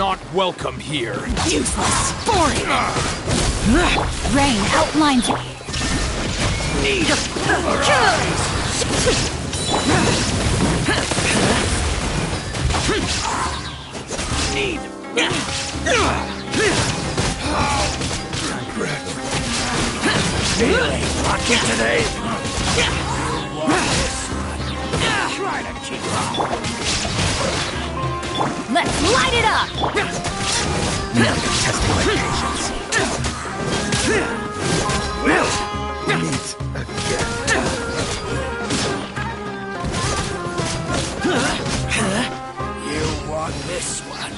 not welcome here. Useless. Boring. Rain outlines it. Need Need. Feeling lucky today? Try to keep up. Let's light it up! Now you're testing my patience. We'll meet again. You want this one?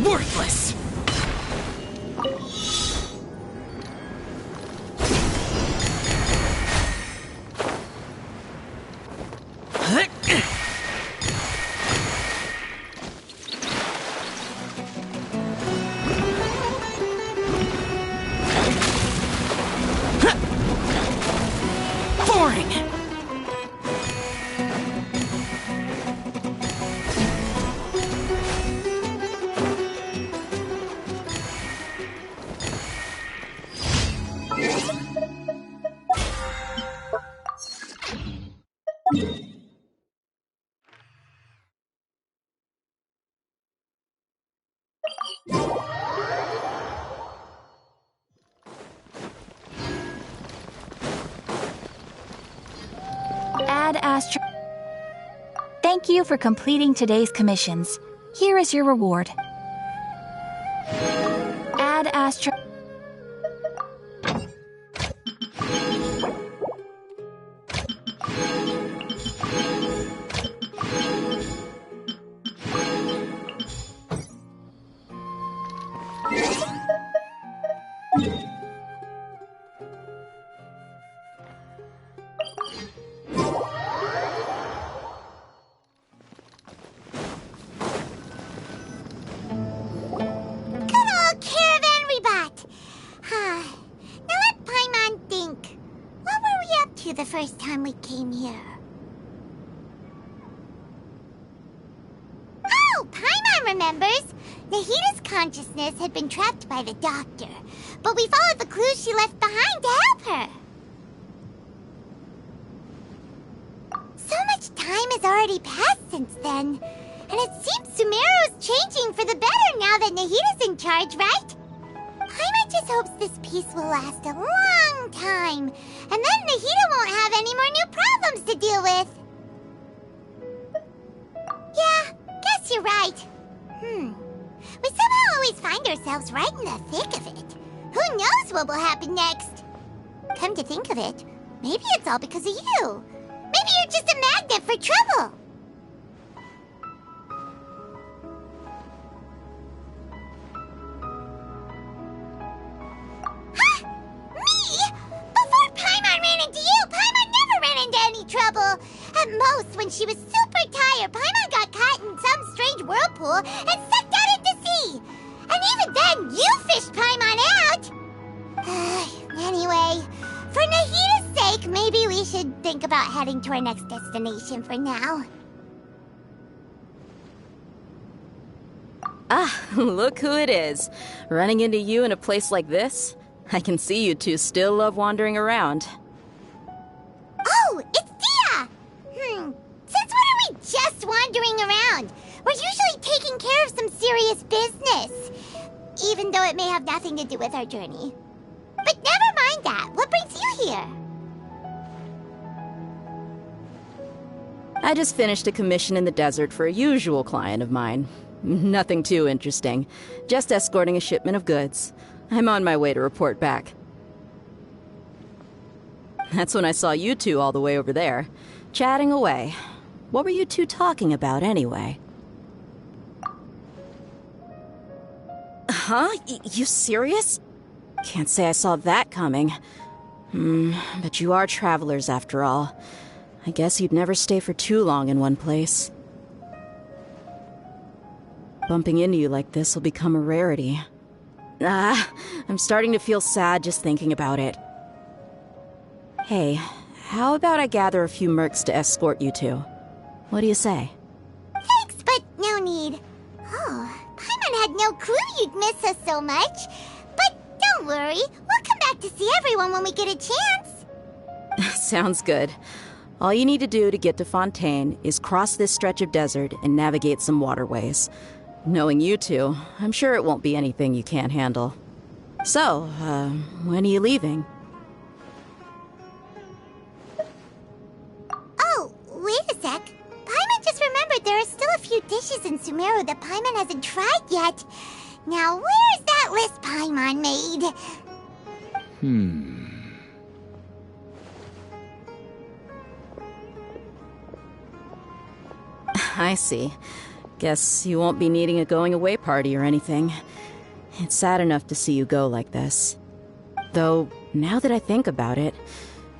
Worthless! Boring! Ad Astra. Thank you for completing today's commissions. Here is your reward. Ad Astra. The first time we came here. Oh, Paimon remembers! Nahita's consciousness had been trapped by the doctor, but we followed the clues she left behind to help her. So much time has already passed since then, and it seems Sumeru's changing for the better now that Nahita's in charge, right? Paimon just hopes this peace will last a long time, and then Nahita won't have any more new problems to deal with. Yeah, guess you're right. We somehow always find ourselves right in the thick of it. Who knows what will happen next? Come to think of it, maybe it's all because of you. Maybe you're just a magnet for trouble. Trouble. At most, when she was super tired, Paimon got caught in some strange whirlpool and sucked out into sea. And even then, you fished Paimon out. Anyway, for Nahita's sake, maybe we should think about heading to our next destination for now. Ah, look who it is. Running into you in a place like this? I can see you two still love wandering around. Oh, it's Dia! Since when are we just wandering around? We're usually taking care of some serious business. Even though it may have nothing to do with our journey. But never mind that. What brings you here? I just finished a commission in the desert for a usual client of mine. Nothing too interesting. Just escorting a shipment of goods. I'm on my way to report back. That's when I saw you two all the way over there, chatting away. What were you two talking about, anyway? Huh? You serious? Can't say I saw that coming. But you are travelers, after all. I guess you'd never stay for too long in one place. Bumping into you like this will become a rarity. I'm starting to feel sad just thinking about it. Hey, how about I gather a few mercs to escort you two? What do you say? Thanks, but no need. Oh, Paimon had no clue you'd miss us so much. But don't worry, we'll come back to see everyone when we get a chance. Sounds good. All you need to do to get to Fontaine is cross this stretch of desert and navigate some waterways. Knowing you two, I'm sure it won't be anything you can't handle. So, when are you leaving? Oh, wait a sec. Paimon just remembered there are still a few dishes in Sumeru that Paimon hasn't tried yet. Now, where's that list Paimon made? I see. Guess you won't be needing a going-away party or anything. It's sad enough to see you go like this. Though, now that I think about it,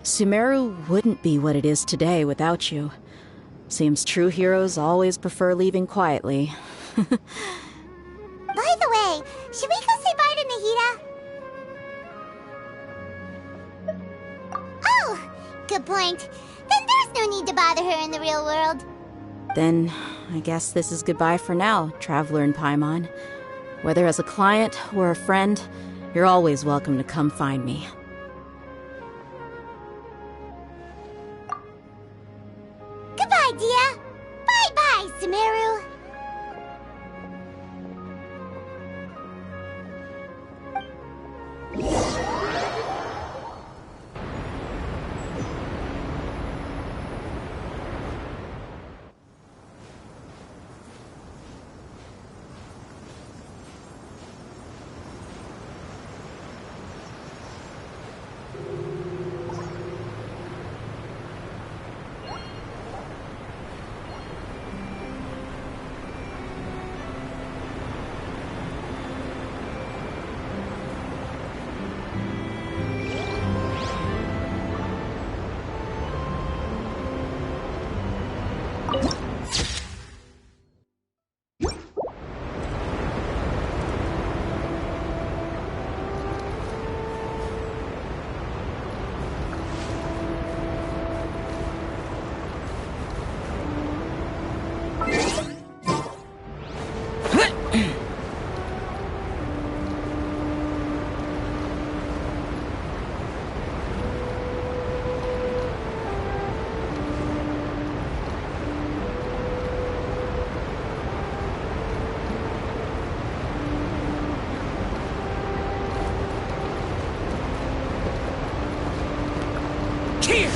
Sumeru wouldn't be what it is today without you. Seems true heroes always prefer leaving quietly. By the way, should we go say bye to Nahida? Oh, good point. Then there's no need to bother her in the real world. Then, I guess this is goodbye for now, Traveler in Paimon. Whether as a client or a friend, you're always welcome to come find me. Goodbye, Dia. Bye-bye, Sumeru. Here!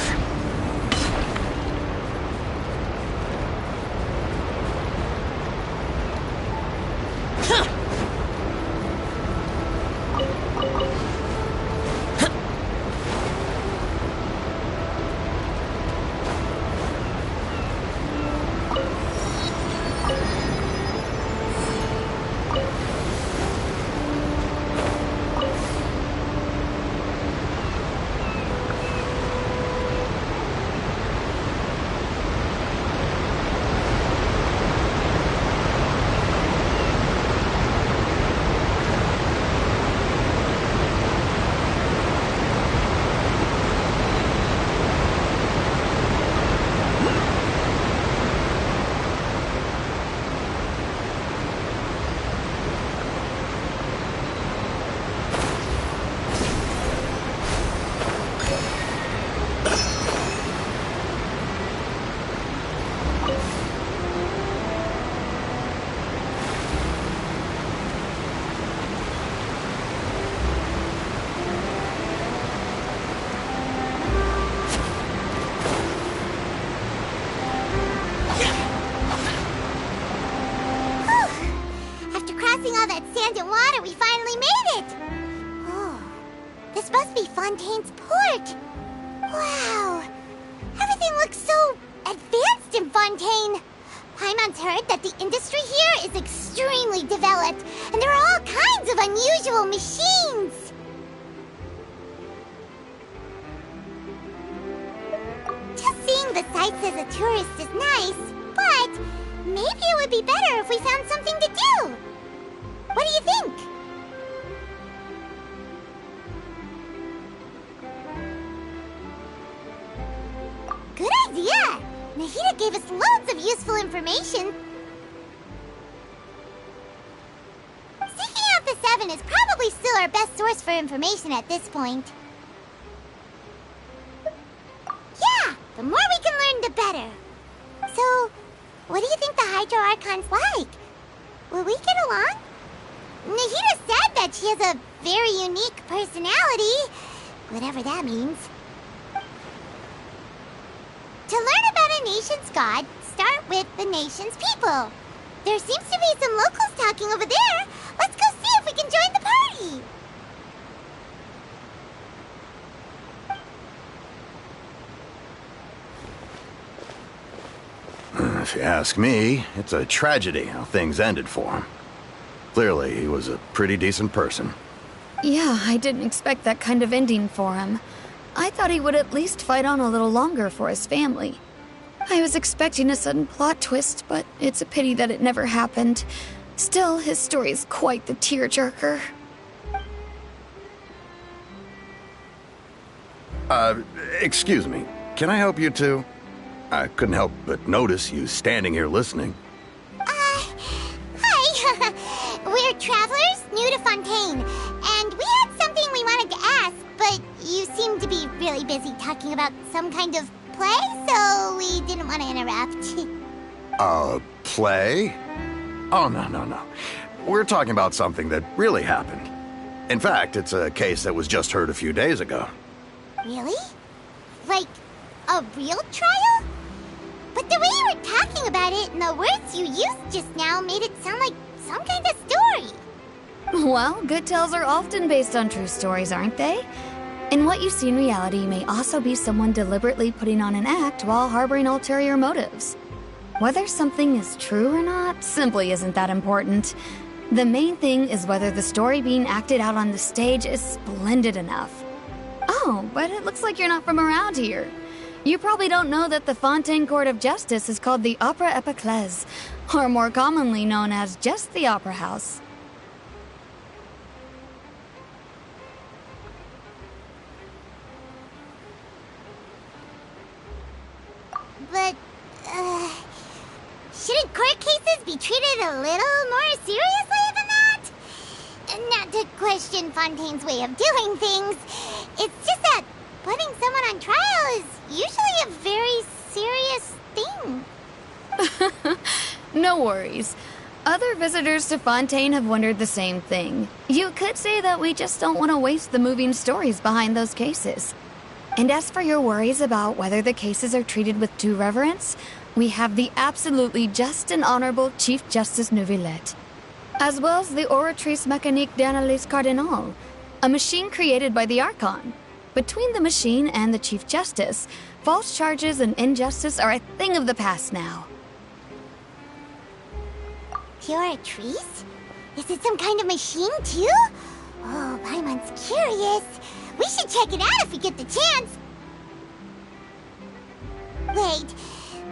All that sand and water, we finally made it! Oh, this must be Fontaine's port! Wow! Everything looks so advanced in Fontaine! Paimon's heard that the industry here is extremely developed, and there are all kinds of unusual machines! Just seeing the sights as a tourist is nice, but maybe it would be better if we found something to do! What do you think? Good idea! Nahida gave us loads of useful information. Seeking out the Seven is probably still our best source for information at this point. Yeah! The more we can learn, the better. So, what do you think the Hydro Archon's like? Will we get along? Nahida said that she has a very unique personality, whatever that means. To learn about a nation's god, start with the nation's people. There seems to be some locals talking over there. Let's go see if we can join the party. If you ask me, it's a tragedy how things ended for him. Clearly, he was a pretty decent person. Yeah, I didn't expect that kind of ending for him. I thought he would at least fight on a little longer for his family. I was expecting a sudden plot twist, but it's a pity that it never happened. Still, his story is quite the tearjerker. Excuse me. Can I help you too? I couldn't help but notice you standing here listening. Hi. We're travelers new to Fontaine, and we had something we wanted to ask, but you seem to be really busy talking about some kind of play, so we didn't want to interrupt. Play? Oh, no. We're talking about something that really happened. In fact, it's a case that was just heard a few days ago. Really? Like, a real trial? But the way you were talking about it and the words you used just now made it sound like some kind of story. Well, good tales are often based on true stories, aren't they? And what you see in reality may also be someone deliberately putting on an act while harboring ulterior motives. Whether something is true or not simply isn't that important. The main thing is whether the story being acted out on the stage is splendid enough. Oh, but it looks like you're not from around here. You probably don't know that the Fontaine Court of Justice is called the Opera Epiclese, or more commonly known as just the Opera House. But, shouldn't court cases be treated a little more seriously than that? Not to question Fontaine's way of doing things. It's just that putting someone on trial is usually a very serious thing. No worries. Other visitors to Fontaine have wondered the same thing. You could say that we just don't want to waste the moving stories behind those cases. And as for your worries about whether the cases are treated with due reverence, we have the absolutely just and honorable Chief Justice Neuvillette, as well as the Oratrice Mécanique d'Analyse Cardinal, a machine created by the Archon. Between the machine and the Chief Justice, false charges and injustice are a thing of the past now. Oratrice? Is it some kind of machine, too? Oh, Paimon's curious. We should check it out if we get the chance. Wait,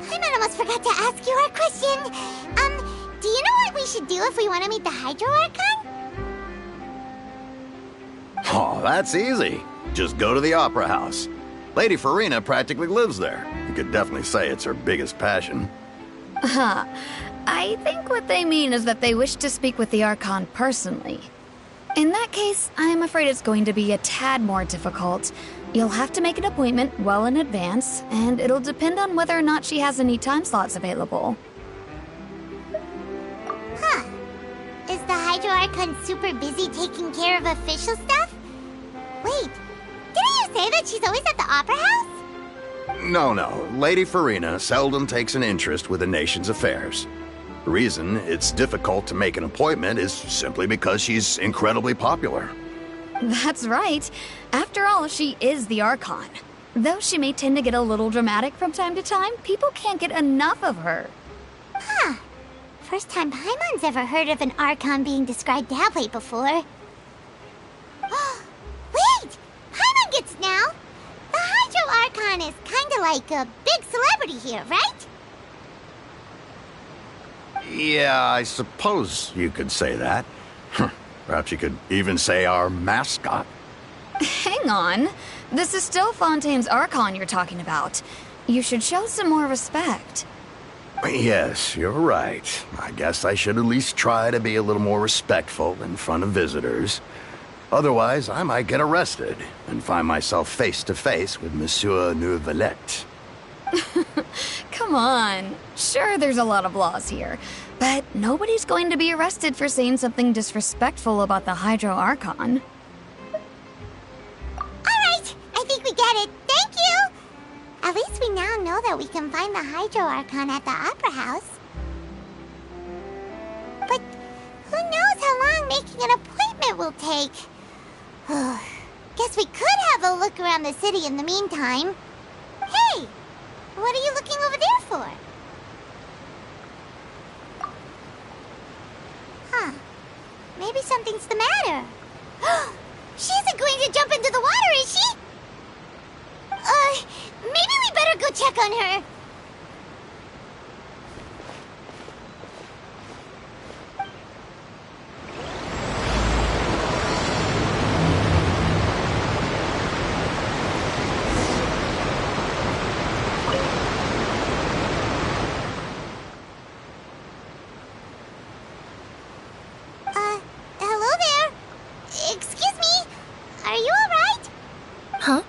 Paimon almost forgot to ask you our question. Do you know what we should do if we want to meet the Hydro Archon? Oh, that's easy. Just go to the Opera House. Lady Farina practically lives there. You could definitely say it's her biggest passion. Huh. I think what they mean is that they wish to speak with the Archon personally. In that case, I'm afraid it's going to be a tad more difficult. You'll have to make an appointment well in advance, and it'll depend on whether or not she has any time slots available. Huh. Is the Hydro Archon super busy taking care of official stuff? Wait, didn't you say that she's always at the Opera House? No. Lady Farina seldom takes an interest with the nation's affairs. The reason it's difficult to make an appointment is simply because she's incredibly popular. That's right. After all, she is the Archon. Though she may tend to get a little dramatic from time to time, people can't get enough of her. Huh. First time Paimon's ever heard of an Archon being described that way before. Wait! Paimon gets now! The Hydro Archon is kinda like a big celebrity here, right? Yeah, I suppose you could say that. Perhaps you could even say our mascot. Hang on. This is still Fontaine's Archon you're talking about. You should show some more respect. Yes, you're right. I guess I should at least try to be a little more respectful in front of visitors. Otherwise, I might get arrested and find myself face to face with Monsieur Neuvillette. Come on. Sure, there's a lot of laws here, but nobody's going to be arrested for saying something disrespectful about the Hydro Archon. Alright, I think we get it. Thank you! At least we now know that we can find the Hydro Archon at the Opera House. But who knows how long making an appointment will take? Guess we could have a look around the city in the meantime. Hey! What are you looking over there for? Maybe something's the matter. She isn't going to jump into the water, is she? Maybe we better go check on her. Hello there. Excuse me. Are you alright? Huh?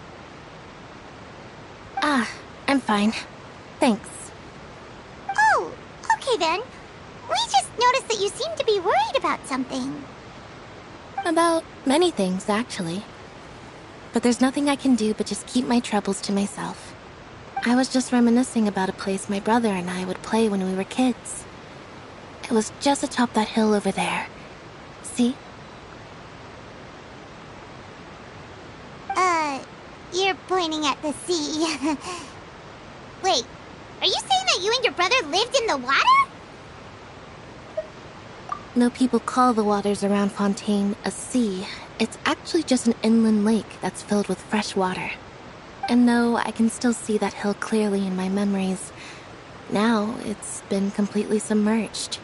I'm fine. Thanks. Oh, okay then. We just noticed that you seem to be worried about something. About many things, actually. But there's nothing I can do but just keep my troubles to myself. I was just reminiscing about a place my brother and I would play when we were kids. It was just atop that hill over there. See? You're pointing at the sea. Wait, are you saying that you and your brother lived in the water? No, people call the waters around Fontaine a sea. It's actually just an inland lake that's filled with fresh water. And no, I can still see that hill clearly in my memories. Now, it's been completely submerged.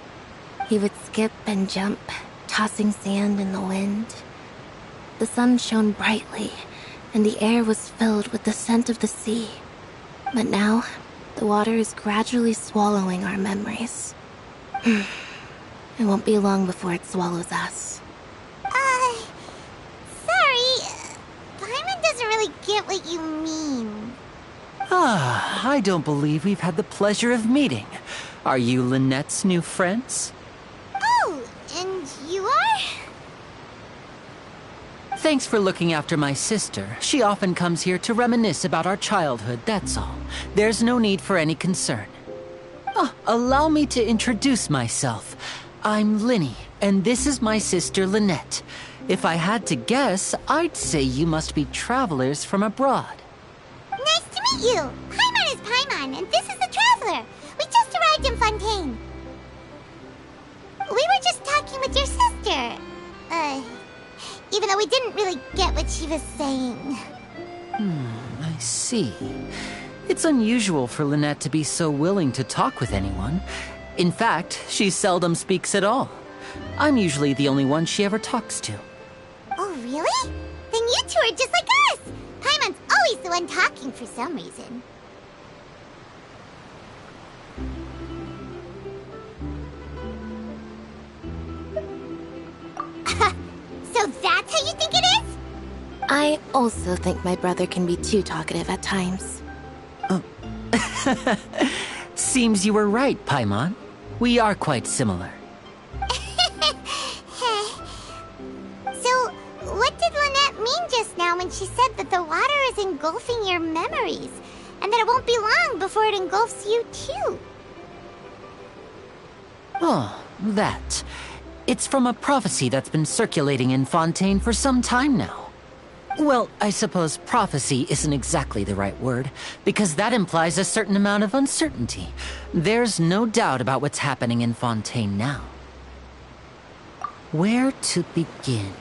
He would skip and jump, tossing sand in the wind. The sun shone brightly, and the air was filled with the scent of the sea. But now, the water is gradually swallowing our memories. It won't be long before it swallows us. Sorry. Paimon doesn't really get what you mean. I don't believe we've had the pleasure of meeting. Are you Lynette's new friends? Oh, and you are? Thanks for looking after my sister. She often comes here to reminisce about our childhood, that's all. There's no need for any concern. Allow me to introduce myself. I'm Linny, and this is my sister Lynette. If I had to guess, I'd say you must be travelers from abroad. Nice to meet you. Paimon is Paimon, and this is the Traveler. We just arrived in Fontaine. We were just talking with your sister. Even though we didn't really get what she was saying. I see. It's unusual for Lynette to be so willing to talk with anyone. In fact, she seldom speaks at all. I'm usually the only one she ever talks to. Oh, really? Then you two are just like us! Paimon's always the one talking for some reason. So that's how you think it is? I also think my brother can be too talkative at times. Seems you were right, Paimon. We are quite similar. So, what did Lynette mean just now when she said that the water is engulfing your memories, and that it won't be long before it engulfs you too? Oh, that. It's from a prophecy that's been circulating in Fontaine for some time now. Well, I suppose prophecy isn't exactly the right word, because that implies a certain amount of uncertainty. There's no doubt about what's happening in Fontaine now. Where to begin?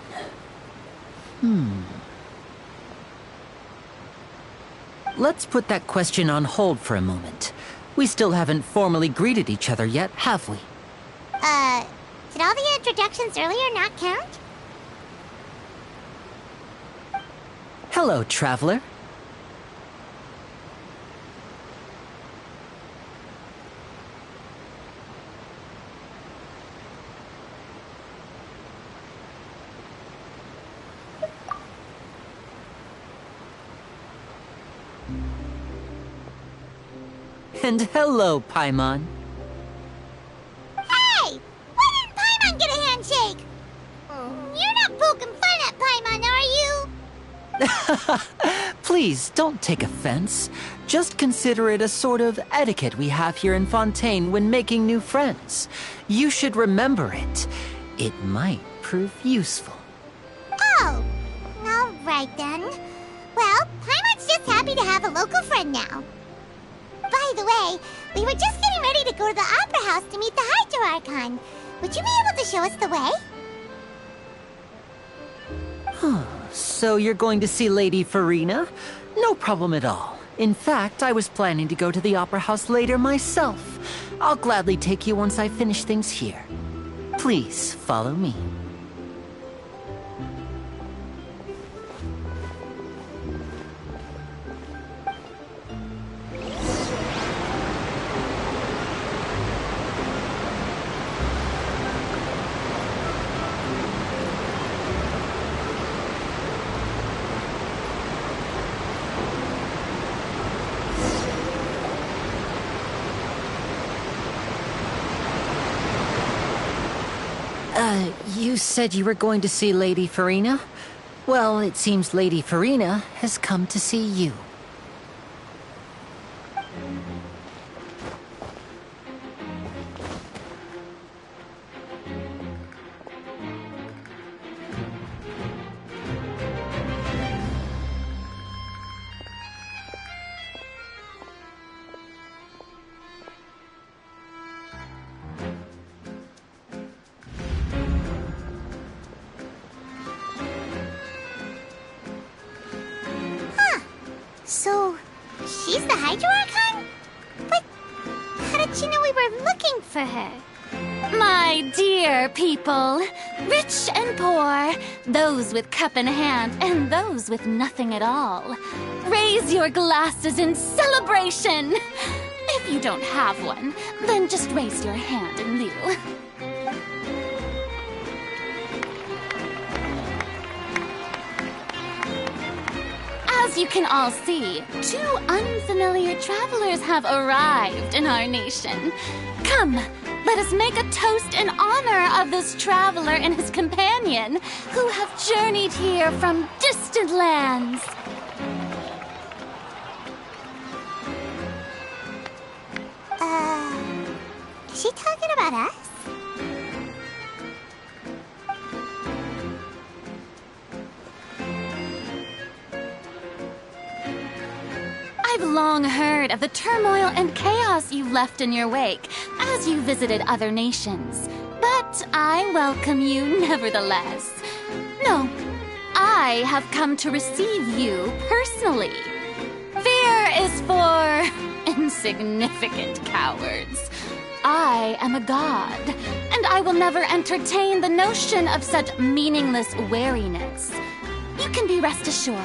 Let's put that question on hold for a moment. We still haven't formally greeted each other yet, have we? Did all the introductions earlier not count? Hello, Traveler. And hello, Paimon. Hey! Why didn't Paimon get a handshake? You're not poking fun at Paimon, are you? Please, don't take offense. Just consider it a sort of etiquette we have here in Fontaine when making new friends. You should remember it. It might prove useful. Oh, all right then. Well, Paimon's just happy to have a local friend now. By the way, we were just getting ready to go to the Opera House to meet the Hydro Archon. Would you be able to show us the way? So you're going to see Lady Farina? No problem at all. In fact, I was planning to go to the Opera House later myself. I'll gladly take you once I finish things here. Please, follow me. You said you were going to see Lady Farina? Well, it seems Lady Farina has come to see you. So, she's the Hydro Archon? But how did she know we were looking for her? My dear people, rich and poor, those with cup in hand and those with nothing at all, raise your glasses in celebration! If you don't have one, then just raise your hand in lieu. As you can all see, two unfamiliar travelers have arrived in our nation. Come, let us make a toast in honor of this traveler and his companion who have journeyed here from distant lands. Is she talking about us? I've long heard of the turmoil and chaos you've left in your wake as you visited other nations. But I welcome you nevertheless. No, I have come to receive you personally. Fear is for insignificant cowards. I am a god, and I will never entertain the notion of such meaningless wariness. You can be rest assured.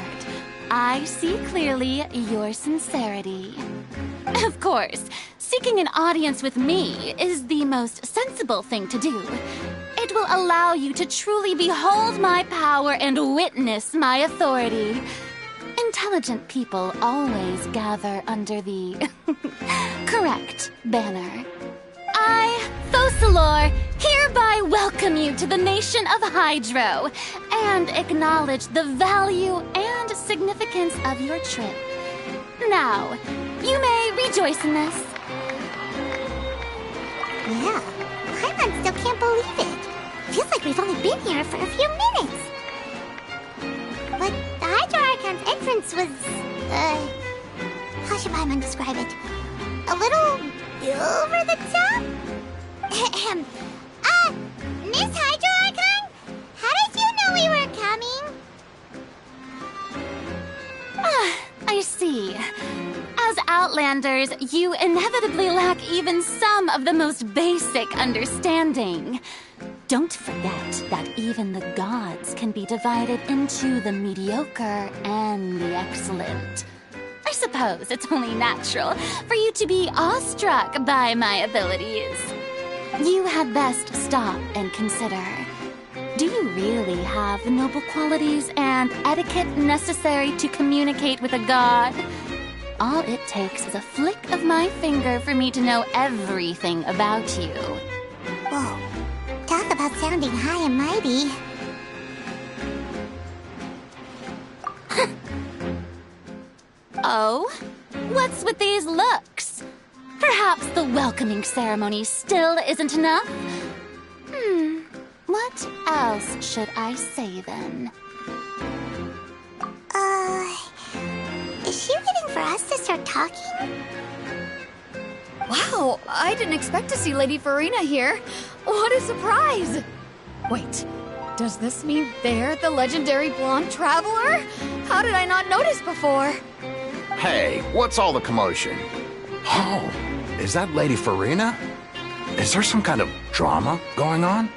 I see clearly your sincerity. Of course, seeking an audience with me is the most sensible thing to do. It will allow you to truly behold my power and witness my authority. Intelligent people always gather under the correct banner. I, Thosalor, hereby welcome you to the nation of Hydro and acknowledge the value and significance of your trip. Now, you may rejoice in this. Yeah, Paimon still can't believe it. Feels like we've only been here for a few minutes. But the Hydro Archon's entrance was, how should Paimon describe it? A little over the top? Miss Hydro Archon? How did you know we were coming? I see. As Outlanders, you inevitably lack even some of the most basic understanding. Don't forget that even the gods can be divided into the mediocre and the excellent. I suppose it's only natural for you to be awestruck by my abilities. You had best stop and consider. Do you really have the noble qualities and etiquette necessary to communicate with a god? All it takes is a flick of my finger for me to know everything about you. Whoa, talk about sounding high and mighty. Oh? What's with these looks? Perhaps the welcoming ceremony still isn't enough? What else should I say then? Is she waiting for us to start talking? Wow, I didn't expect to see Lady Farina here. What a surprise! Wait, Does this mean they're the legendary blonde traveler? How did I not notice before? Hey, what's all the commotion? Oh, is that Lady Farina? Is there some kind of drama going on?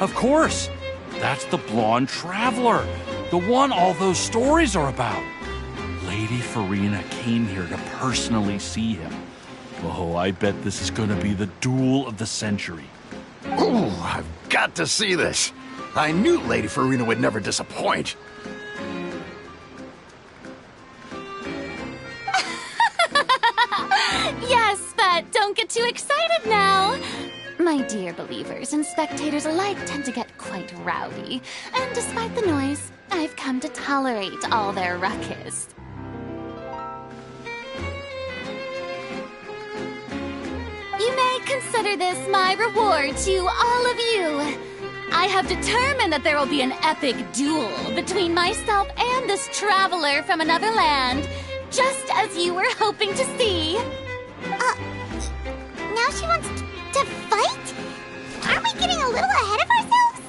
Of course. That's the blonde traveler. The one all those stories are about. Lady Farina came here to personally see him. Oh, I bet this is gonna be the duel of the century. Ooh, I've got to see this. I knew Lady Farina would never disappoint. Yes, but don't get too excited now. My dear believers and spectators alike tend to get quite rowdy, and despite the noise, I've come to tolerate all their ruckus. You may consider this my reward to all of you. I have determined that there will be an epic duel between myself and this traveler from another land, just as you were hoping to see. Now she wants to fight? Aren't we getting a little ahead of ourselves?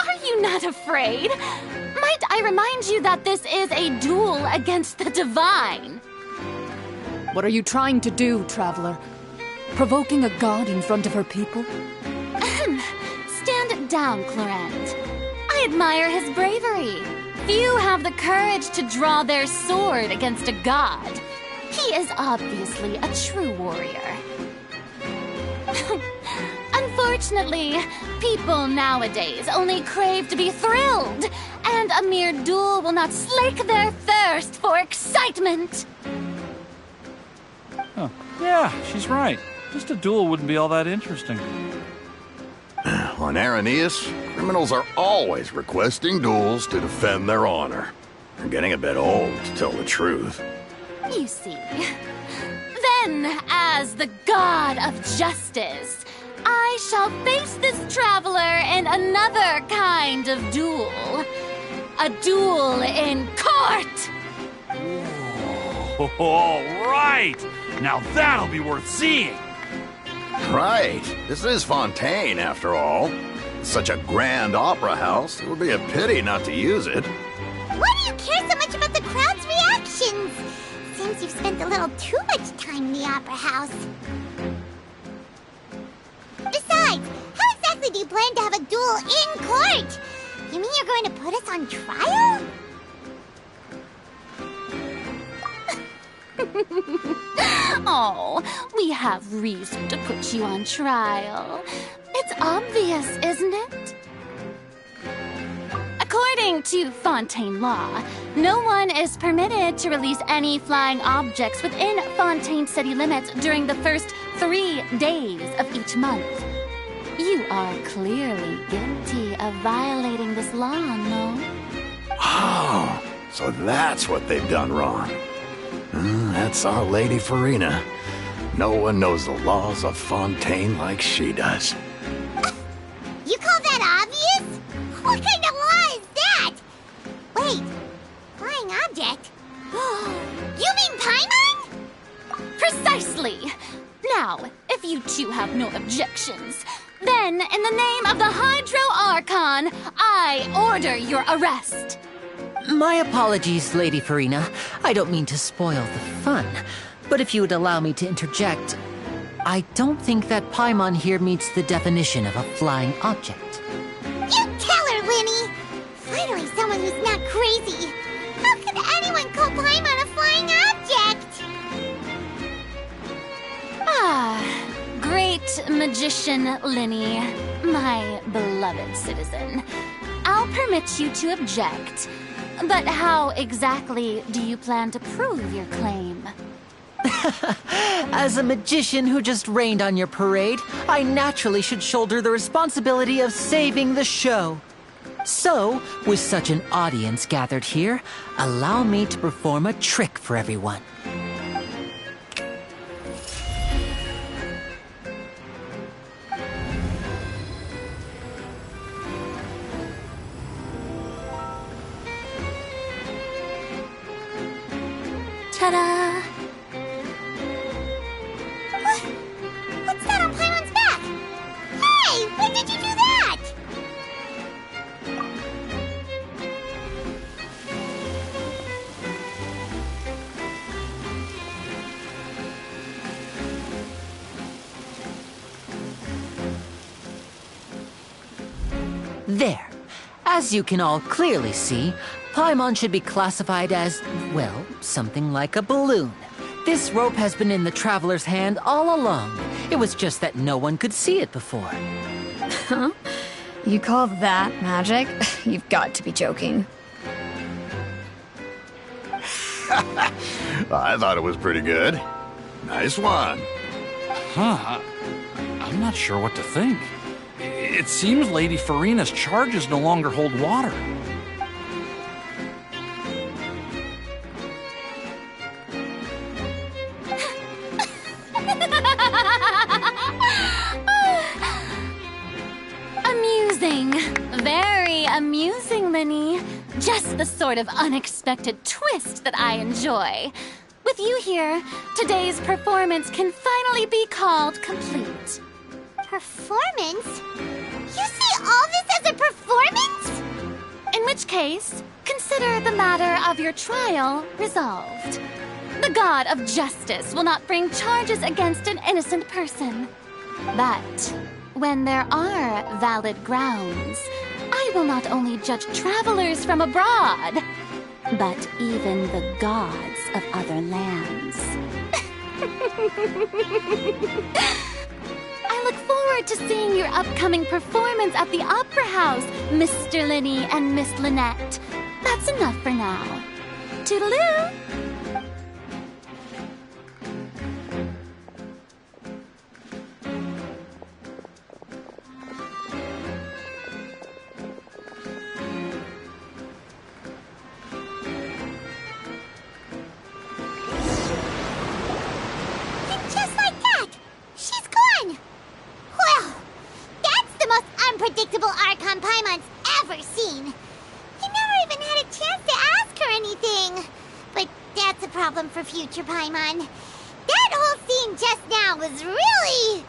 Are you not afraid? Might I remind you that this is a duel against the divine? What are you trying to do, traveler? Provoking a god in front of her people? Stand down, Clorent. I admire his bravery. Few have the courage to draw their sword against a god. He is obviously a true warrior. Unfortunately, people nowadays only crave to be thrilled, and a mere duel will not slake their thirst for excitement. Huh. Yeah, she's right. Just a duel wouldn't be all that interesting. On Araneus, criminals are always requesting duels to defend their honor. They're getting a bit old, to tell the truth. You see. Then, as the god of justice, I shall face this traveler in another kind of duel. A duel in court! All right! Now that'll be worth seeing! Right. This is Fontaine, after all. It's such a grand opera house, it would be a pity not to use it. Why do you care so much about the crowd's reactions? Seems you've spent a little too much time in the opera house. Besides, how exactly do you plan to have a duel in court? You mean you're going to put us on trial? Oh, we have reason to put you on trial. It's obvious, isn't it? According to Fontaine law, no one is permitted to release any flying objects within Fontaine city limits during the first 3 days of each month. You are clearly guilty of violating this law, no? Oh, so that's what they've done wrong. That's our Lady Farina. No one knows the laws of Fontaine like she does. You call that obvious? What kind of law is that? Wait, flying object? You mean Paimon? Precisely! Now, if you two have no objections, then in the name of the Hydro Archon, I order your arrest. My apologies, Lady Farina. I don't mean to spoil the fun, but if you would allow me to interject, I don't think that Paimon here meets the definition of a flying object. You tell her, Linny! Finally someone who's not crazy. How could anyone call Paimon a flying object? Ah, great magician Linny, my beloved citizen. I'll permit you to object. But how exactly do you plan to prove your claim? As a magician who just rained on your parade, I naturally should shoulder the responsibility of saving the show. So, with such an audience gathered here, allow me to perform a trick for everyone. Ta-da! What's that on Paimon's back? Hey, when did you do that? There. As you can all clearly see, Paimon should be classified as, well, something like a balloon. This rope has been in the Traveler's hand all along. It was just that no one could see it before. Huh? You call that magic? You've got to be joking. I thought it was pretty good. Nice one. Huh? I'm not sure what to think. It seems Lady Farina's charges no longer hold water. Amusing. Very amusing, Linny. Just the sort of unexpected twist that I enjoy. With you here, today's performance can finally be called complete. Performance? You see all this as a performance? In which case, consider the matter of your trial resolved. The god of justice will not bring charges against an innocent person. But when there are valid grounds, I will not only judge travelers from abroad, but even the gods of other lands. I look forward to seeing your upcoming performance at the Opera House, Mr. Linny and Miss Lynette. That's enough for now. Toodaloo! Unpredictable Archon Paimon's ever seen. He never even had a chance to ask her anything. But that's a problem for future Paimon. That whole scene just now was really...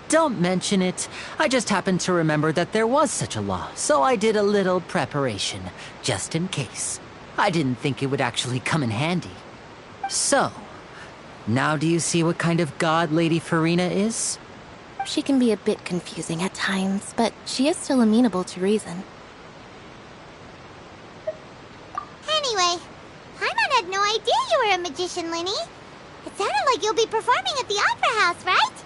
Don't mention it. I just happened to remember that there was such a law, so I did a little preparation, just in case. I didn't think it would actually come in handy. So, now do you see what kind of god Lady Farina is? She can be a bit confusing at times, but she is still amenable to reason. Anyway, Paimon had no idea you were a magician, Linny. It sounded like you'll be performing at the Opera House, right?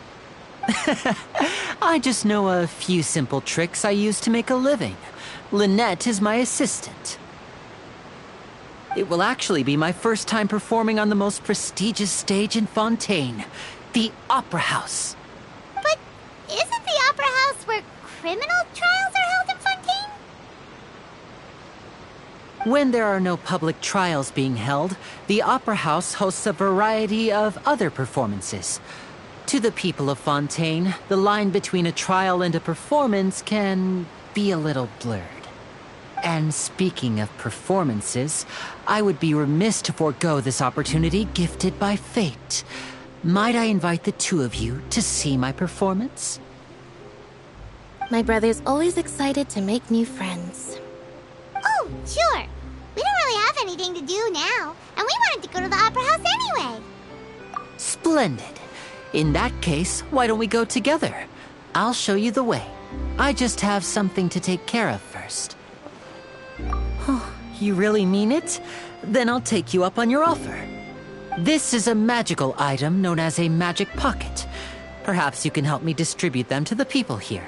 I just know a few simple tricks I use to make a living. Lynette is my assistant. It will actually be my first time performing on the most prestigious stage in Fontaine, the Opera House. But isn't the Opera House where criminal trials are held in Fontaine? When there are no public trials being held, the Opera House hosts a variety of other performances. To the people of Fontaine, the line between a trial and a performance can be a little blurred. And speaking of performances, I would be remiss to forego this opportunity gifted by fate. Might I invite the two of you to see my performance? My brother's always excited to make new friends. Oh, sure. We don't really have anything to do now, and we wanted to go to the Opera House anyway. Splendid. In that case, why don't we go together? I'll show you the way. I just have something to take care of first. Oh, you really mean it? Then I'll take you up on your offer. This is a magical item known as a magic pocket. Perhaps you can help me distribute them to the people here.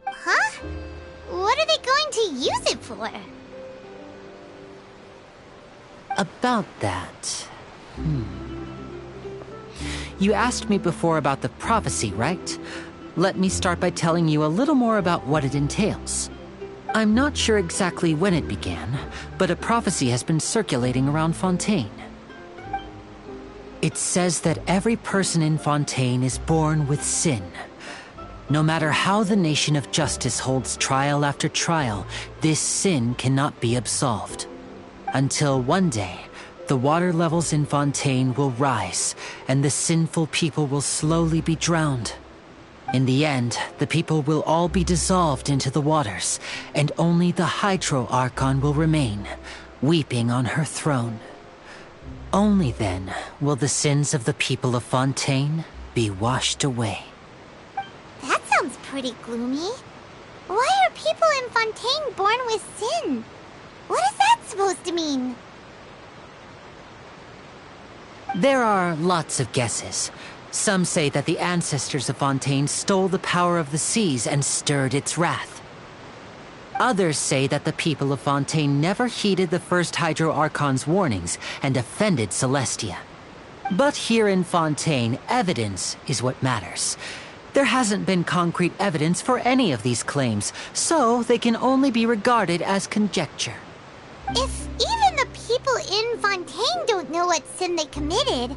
Huh? What are they going to use it for? About that... You asked me before about the prophecy, right? Let me start by telling you a little more about what it entails. I'm not sure exactly when it began, but a prophecy has been circulating around Fontaine. It says that every person in Fontaine is born with sin. No matter how the nation of justice holds trial after trial, this sin cannot be absolved. Until one day, the water levels in Fontaine will rise, and the sinful people will slowly be drowned. In the end, the people will all be dissolved into the waters, and only the Hydro Archon will remain, weeping on her throne. Only then will the sins of the people of Fontaine be washed away. That sounds pretty gloomy. Why are people in Fontaine born with sin? What is that supposed to mean? There are lots of guesses. Some say that the ancestors of Fontaine stole the power of the seas and stirred its wrath. Others say that the people of Fontaine never heeded the first Hydro Archon's warnings and offended Celestia. But here in Fontaine, evidence is what matters. There hasn't been concrete evidence for any of these claims, so they can only be regarded as conjecture. If even the people in Fontaine don't know what sin they committed,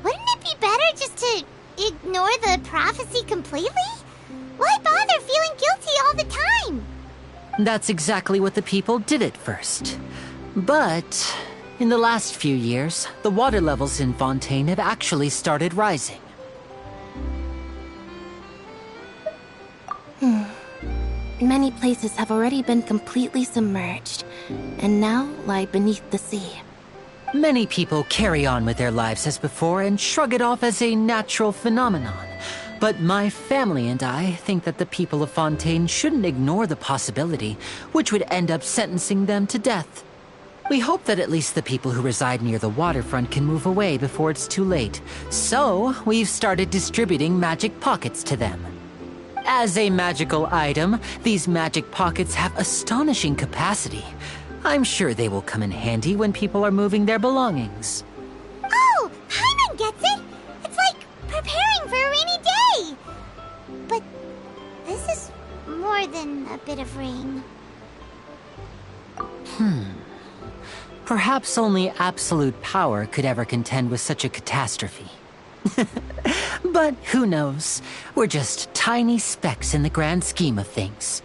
wouldn't it be better just to ignore the prophecy completely? Why bother feeling guilty all the time? That's exactly what the people did at first. But in the last few years, the water levels in Fontaine have actually started rising. Many places have already been completely submerged, and now lie beneath the sea. Many people carry on with their lives as before and shrug it off as a natural phenomenon. But my family and I think that the people of Fontaine shouldn't ignore the possibility, which would end up sentencing them to death. We hope that at least the people who reside near the waterfront can move away before it's too late. So, we've started distributing magic pockets to them. As a magical item, these magic pockets have astonishing capacity. I'm sure they will come in handy when people are moving their belongings. Oh, Paimon gets it! It's like preparing for a rainy day! But this is more than a bit of rain. Perhaps only absolute power could ever contend with such a catastrophe. But who knows? We're just tiny specks in the grand scheme of things.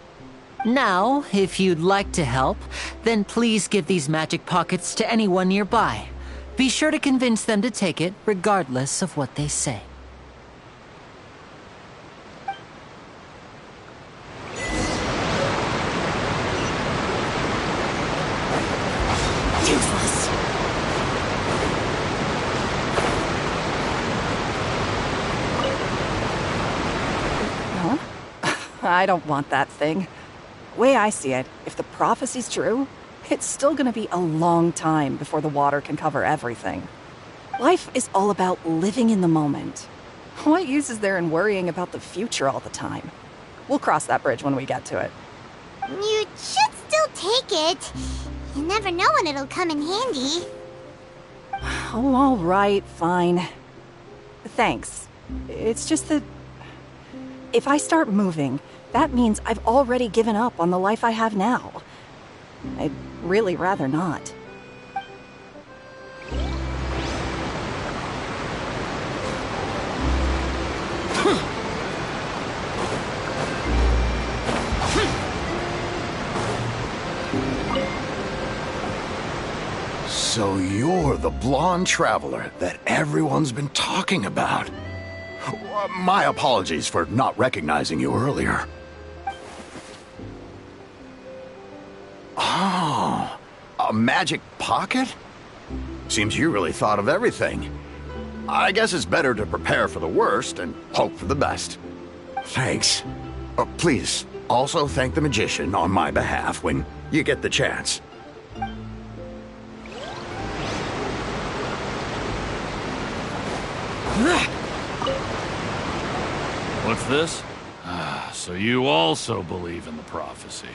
Now, if you'd like to help, then please give these magic pockets to anyone nearby. Be sure to convince them to take it, regardless of what they say. Useless! I don't want that thing. Way I see it, if the prophecy's true, it's still gonna be a long time before the water can cover everything. Life is all about living in the moment. What use is there in worrying about the future all the time? We'll cross that bridge when we get to it. You should still take it. You never know when it'll come in handy. Oh, all right, fine. Thanks. It's just that if I start moving, that means I've already given up on the life I have now. I'd really rather not. So you're the blonde traveler that everyone's been talking about. My apologies for not recognizing you earlier. Oh, a magic pocket? Seems you really thought of everything. I guess it's better to prepare for the worst and hope for the best. Thanks. Please, also thank the magician on my behalf when you get the chance. What's this? So you also believe in the prophecy.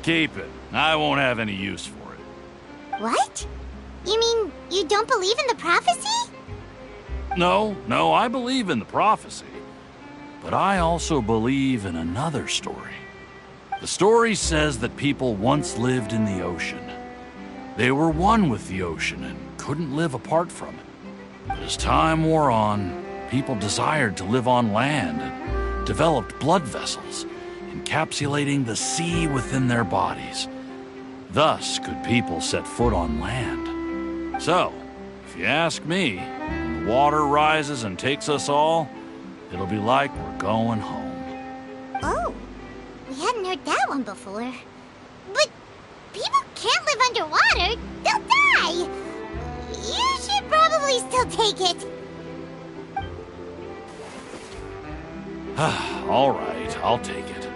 Keep it. I won't have any use for it. What? You mean you don't believe in the prophecy? No, I believe in the prophecy. But I also believe in another story. The story says that people once lived in the ocean. They were one with the ocean and couldn't live apart from it. But as time wore on, people desired to live on land, and developed blood vessels, encapsulating the sea within their bodies. Thus could people set foot on land. So, if you ask me, when the water rises and takes us all, it'll be like we're going home. Oh, we hadn't heard that one before. But people can't live underwater. They'll die. You should probably still take it. All right, I'll take it.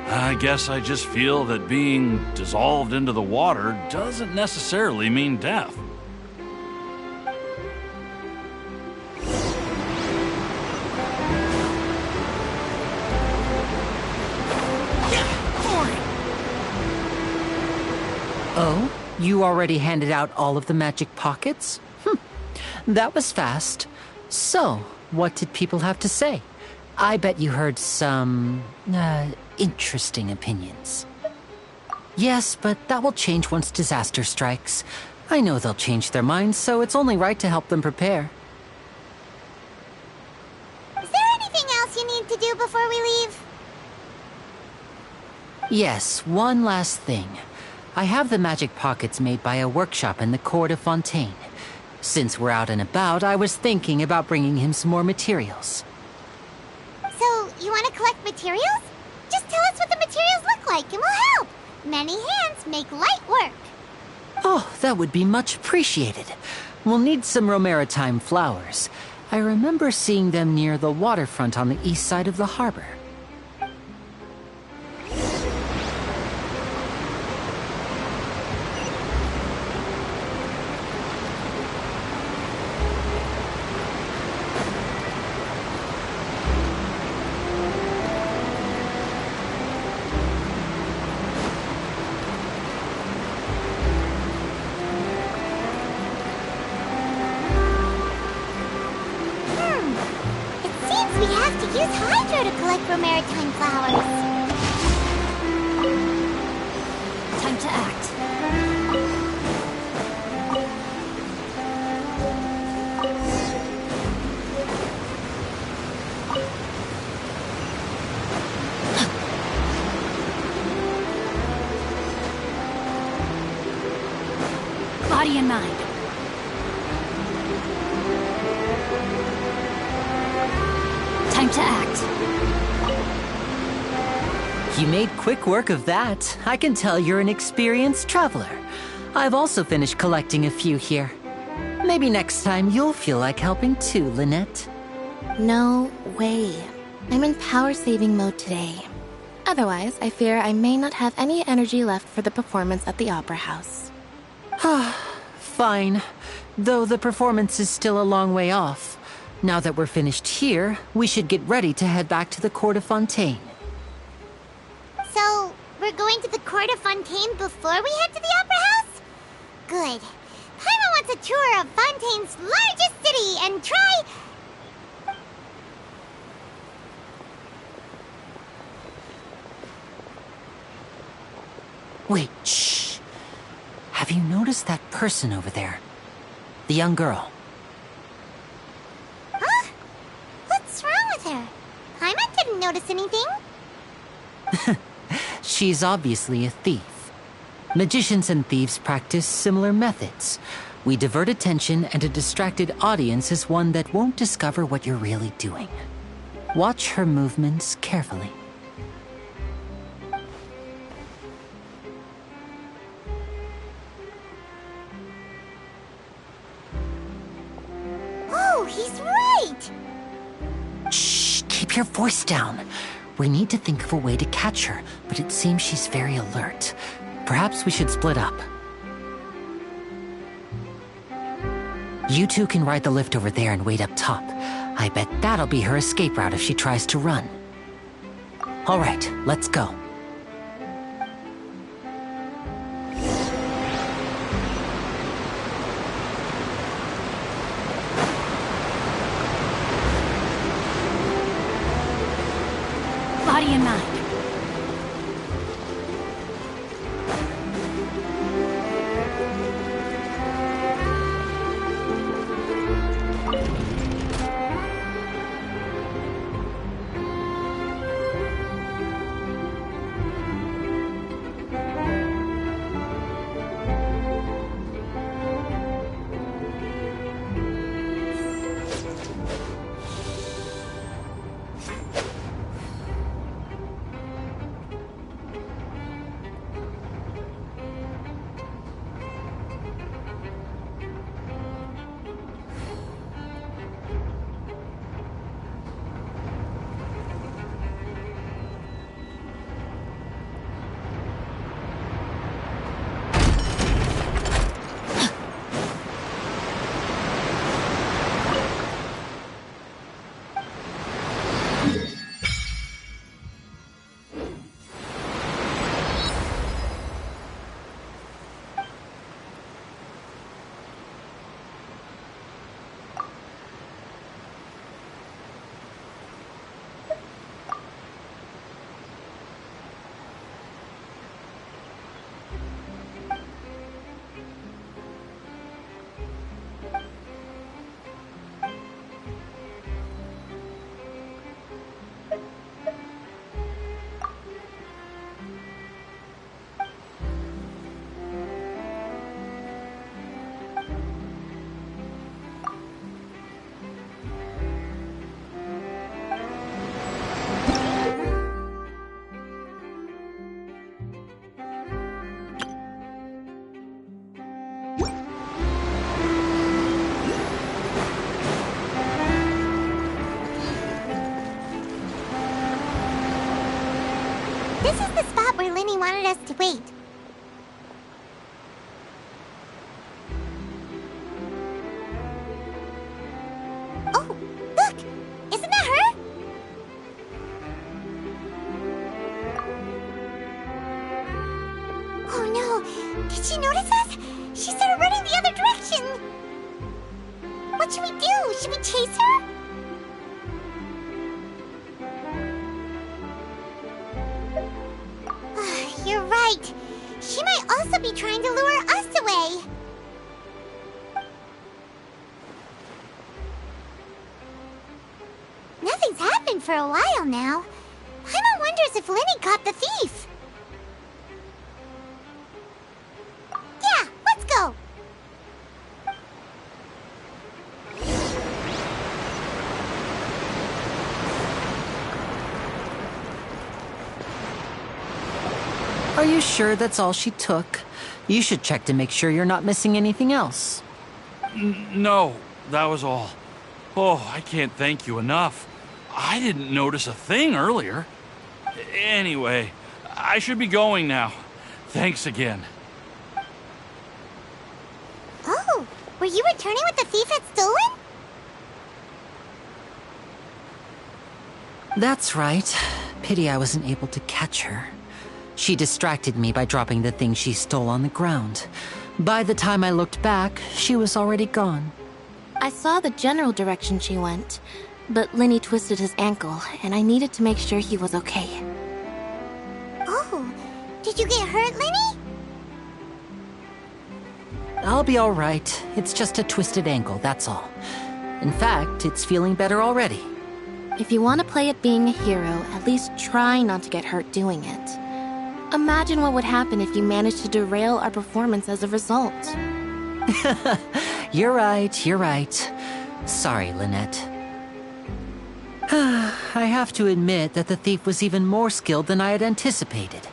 I guess I just feel that being dissolved into the water doesn't necessarily mean death. Oh, you already handed out all of the magic pockets? That was fast. So, what did people have to say? I bet you heard some, interesting opinions. Yes, but that will change once disaster strikes. I know they'll change their minds, so it's only right to help them prepare. Is there anything else you need to do before we leave? Yes, one last thing. I have the magic pockets made by a workshop in the court of Fontaine. Since we're out and about, I was thinking about bringing him some more materials. So, you want to collect materials? Just tell us what the materials look like and we'll help. Many hands make light work. Oh, that would be much appreciated. We'll need some Romaritime flowers. I remember seeing them near the waterfront on the east side of the harbor. We have to use Hydro to collect Romaritime flowers. Time to act. Body and mind. Time to act. You made quick work of that. I can tell you're an experienced traveler. I've also finished collecting a few here. Maybe next time you'll feel like helping too, Lynette. No way. I'm in power-saving mode today. Otherwise, I fear I may not have any energy left for the performance at the Opera House. Fine. Though the performance is still a long way off. Now that we're finished here, we should get ready to head back to the Court of Fontaine. So, we're going to the Court of Fontaine before we head to the Opera House? Good. Paimon wants a tour of Fontaine's largest city and try... Wait, shh. Have you noticed that person over there? The young girl. Huh? What's wrong with her? Paimon didn't notice anything. She's obviously a thief. Magicians and thieves practice similar methods. We divert attention, and a distracted audience is one that won't discover what you're really doing. Watch her movements carefully. Oh, he's right! Shh, keep your voice down. We need to think of a way to catch her, but it seems she's very alert. Perhaps we should split up. You two can ride the lift over there and wait up top. I bet that'll be her escape route if she tries to run. All right, let's go. Body and mind. wanted us to wait. Oh, look! Isn't that her? Oh no! Did she notice us? She started running the other direction! What should we do? Should we chase her? You're right. She might also be trying to lure us away. Nothing's happened for a while now. Paimon wonders if Lenny caught the thief. Yeah, let's go. Are you sure that's all she took? You should check to make sure you're not missing anything else. No, that was all. Oh, I can't thank you enough. I didn't notice a thing earlier. Anyway, I should be going now. Thanks again. Oh, were you returning what the thief had stolen? That's right. Pity I wasn't able to catch her. She distracted me by dropping the thing she stole on the ground. By the time I looked back, she was already gone. I saw the general direction she went, but Lenny twisted his ankle, and I needed to make sure he was okay. Oh, did you get hurt, Lenny? I'll be all right. It's just a twisted ankle, that's all. In fact, it's feeling better already. If you want to play at being a hero, at least try not to get hurt doing it. Imagine what would happen if you managed to derail our performance as a result. You're right. Sorry, Lynette. I have to admit that the thief was even more skilled than I had anticipated.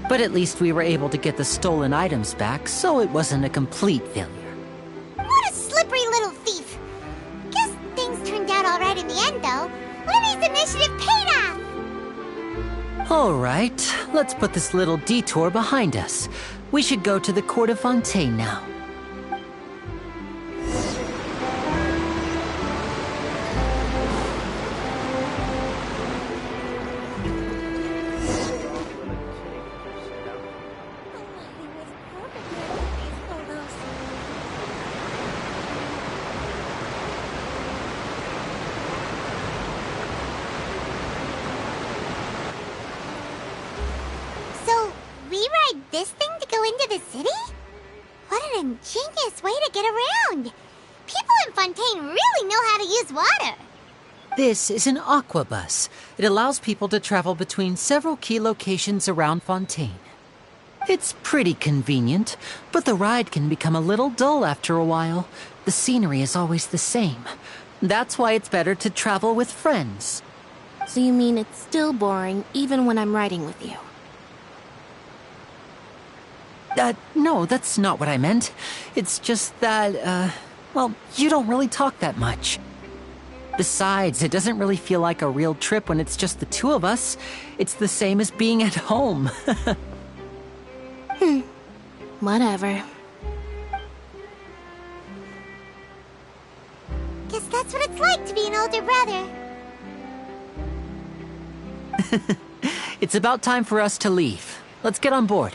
But at least we were able to get the stolen items back, so it wasn't a complete failure. What a slippery little thief! Guess things turned out alright in the end, though. Lenny's initiative paid off! All right, let's put this little detour behind us. We should go to the Court of Fontaine now. This thing to go into the city? What an ingenious way to get around! People in Fontaine really know how to use water! This is an aquabus. It allows people to travel between several key locations around Fontaine. It's pretty convenient, but the ride can become a little dull after a while. The scenery is always the same. That's why it's better to travel with friends. So you mean it's still boring even when I'm riding with you? No, that's not what I meant. It's just that, well, you don't really talk that much. Besides, it doesn't really feel like a real trip when it's just the two of us. It's the same as being at home. Whatever. Guess that's what it's like to be an older brother. It's about time for us to leave. Let's get on board.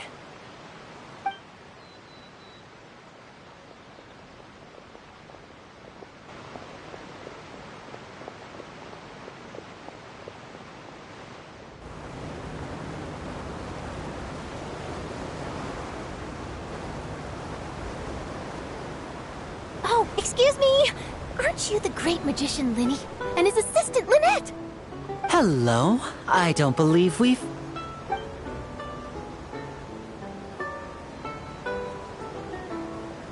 Oh, excuse me! Aren't you the great magician Lenny? And his assistant Lynette? Hello. I don't believe we've...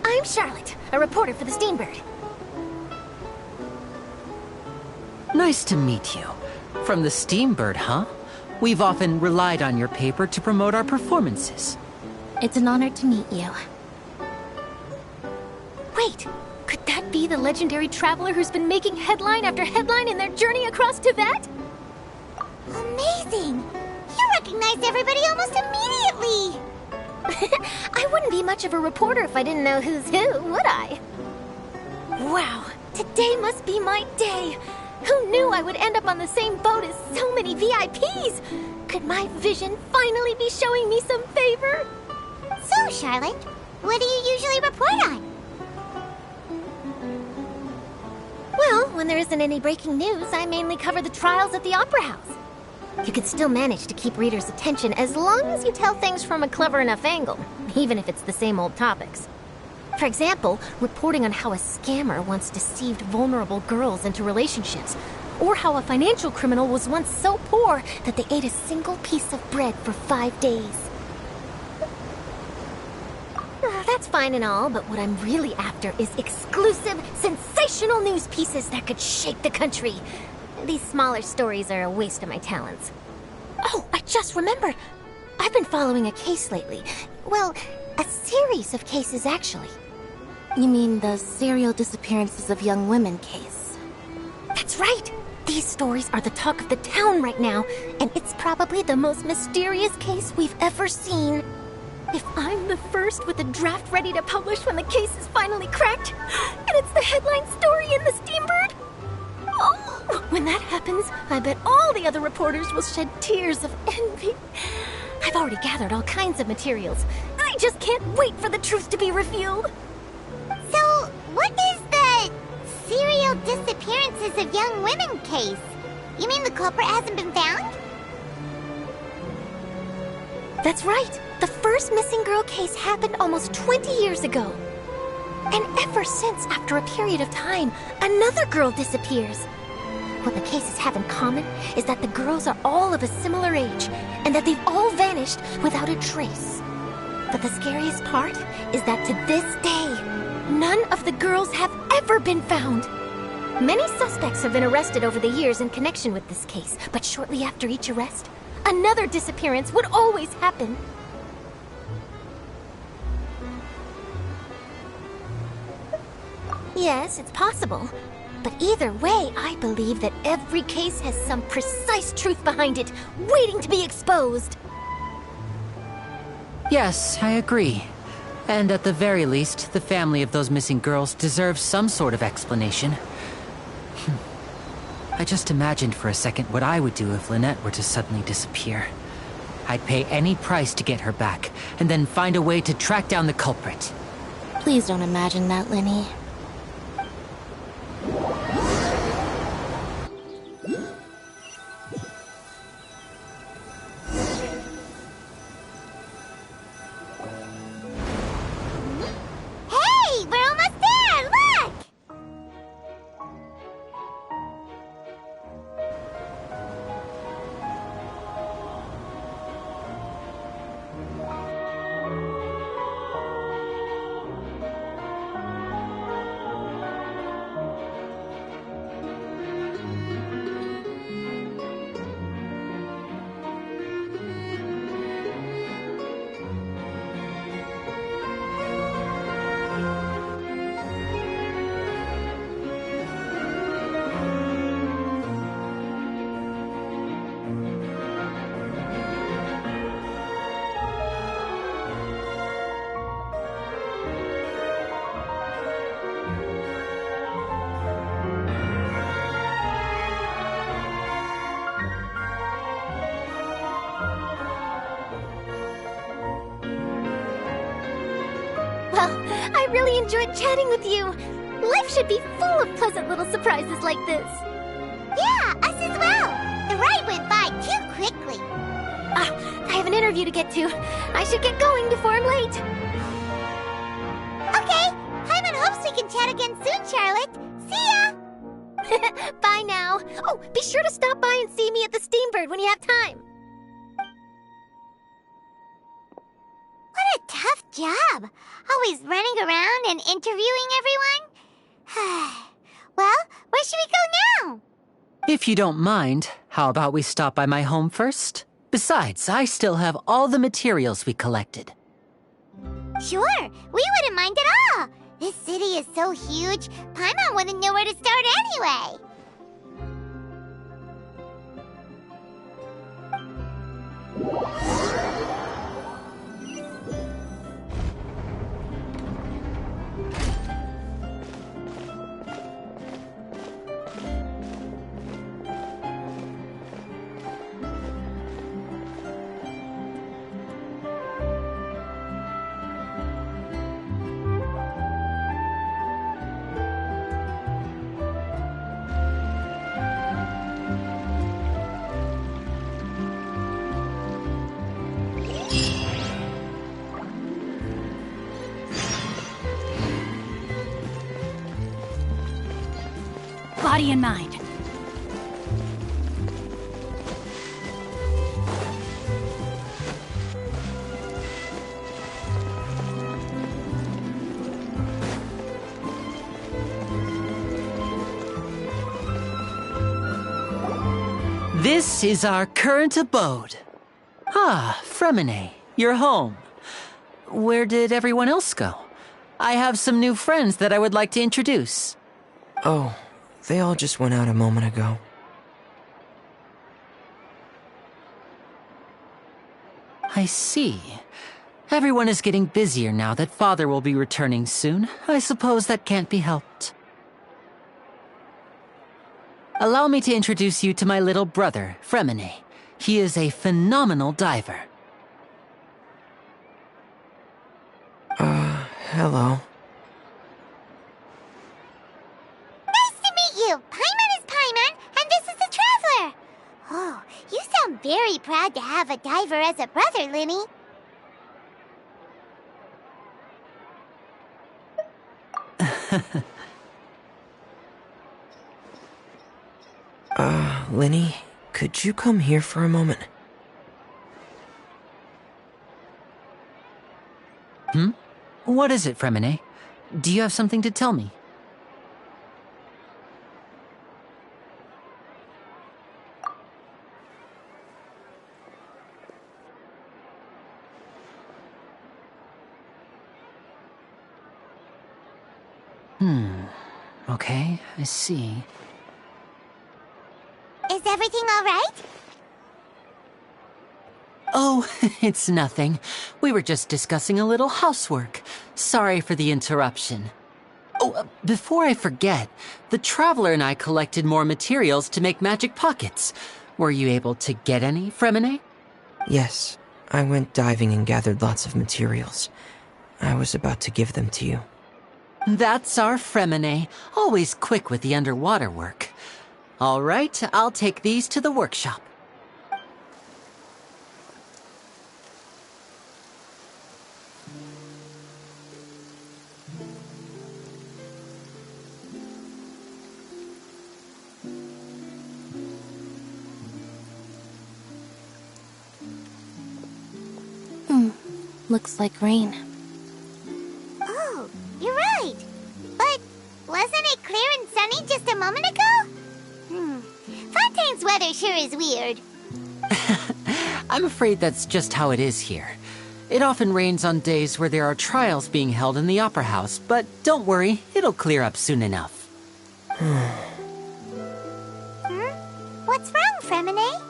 I'm Charlotte, a reporter for the Steambird. Nice to meet you. From the Steambird, huh? We've often relied on your paper to promote our performances. It's an honor to meet you. Wait, could that be the legendary traveler who's been making headline after headline in their journey across Tibet? Amazing! You recognize recognized everybody almost immediately! I wouldn't be much of a reporter if I didn't know who's who, would I? Wow, today must be my day! Who knew I would end up on the same boat as so many VIPs? Could my vision finally be showing me some favor? So, Charlotte, what do you usually report on? Well, when there isn't any breaking news, I mainly cover the trials at the Opera House. You can still manage to keep readers' attention as long as you tell things from a clever enough angle, even if it's the same old topics. For example, reporting on how a scammer once deceived vulnerable girls into relationships, or how a financial criminal was once so poor that they ate a single piece of bread for 5 days. That's fine and all, but what I'm really after is exclusive, sensational news pieces that could shake the country. These smaller stories are a waste of my talents. Oh, I just remembered. I've been following a case lately. Well, a series of cases, actually. You mean the serial disappearances of young women case? That's right! These stories are the talk of the town right now, and it's probably the most mysterious case we've ever seen. If I'm the first with a draft ready to publish when the case is finally cracked, and it's the headline story in the Steambird, oh, when that happens, I bet all the other reporters will shed tears of envy. I've already gathered all kinds of materials. I just can't wait for the truth to be revealed. So, what is the serial disappearances of young women case? You mean the culprit hasn't been found? That's right. The first missing girl case happened almost 20 years ago. And ever since, after a period of time, another girl disappears. What the cases have in common is that the girls are all of a similar age, and that they've all vanished without a trace. But the scariest part is that to this day, none of the girls have ever been found. Many suspects have been arrested over the years in connection with this case, but shortly after each arrest, another disappearance would always happen. Yes, it's possible. But either way, I believe that every case has some precise truth behind it, waiting to be exposed. Yes, I agree. And at the very least, the family of those missing girls deserves some sort of explanation. I just imagined for a second what I would do if Lynette were to suddenly disappear. I'd pay any price to get her back, and then find a way to track down the culprit. Please don't imagine that, Linny. Hey, we're almost there! Look! Well, I really enjoyed chatting with you. Life should be full of pleasant little surprises like this. Yeah, us as well. The ride went by too quickly. I have an interview to get to. I should get going before I'm late. Okay, Hyman hopes we can chat again soon, Charlotte. See ya! Bye now. Oh, be sure to stop by and see me at the Steambird when you have time. What a tough job. Always running around and interviewing everyone. Well, where should we go now? If you don't mind, how about we stop by my home first? Besides, I still have all the materials we collected. Sure, we wouldn't mind at all. This city is so huge, Paimon wouldn't know where to start anyway. Body and mind. This is our current abode. Ah, Fremine, you're home. Where did everyone else go? I have some new friends that I would like to introduce. Oh, they all just went out a moment ago. I see. Everyone is getting busier now that Father will be returning soon. I suppose that can't be helped. Allow me to introduce you to my little brother, Fremine. He is a phenomenal diver. Hello. Nice to meet you! Paimon is Paimon, and this is the Traveler! Oh, you sound very proud to have a diver as a brother, Linny. Linny, could you come here for a moment? What is it, Fremine? Do you have something to tell me? Okay, I see. Is everything all right? Oh, it's nothing. We were just discussing a little housework. Sorry for the interruption. Oh, before I forget, the Traveler and I collected more materials to make magic pockets. Were you able to get any, Fremine? Yes, I went diving and gathered lots of materials. I was about to give them to you. That's our Fremine, always quick with the underwater work. All right, I'll take these to the workshop. Looks like rain. Oh, you're right. But wasn't it clear and sunny just a moment ago? Fontaine's weather sure is weird. I'm afraid that's just how it is here. It often rains on days where there are trials being held in the Opera House, but don't worry, it'll clear up soon enough. What's wrong, Fremine?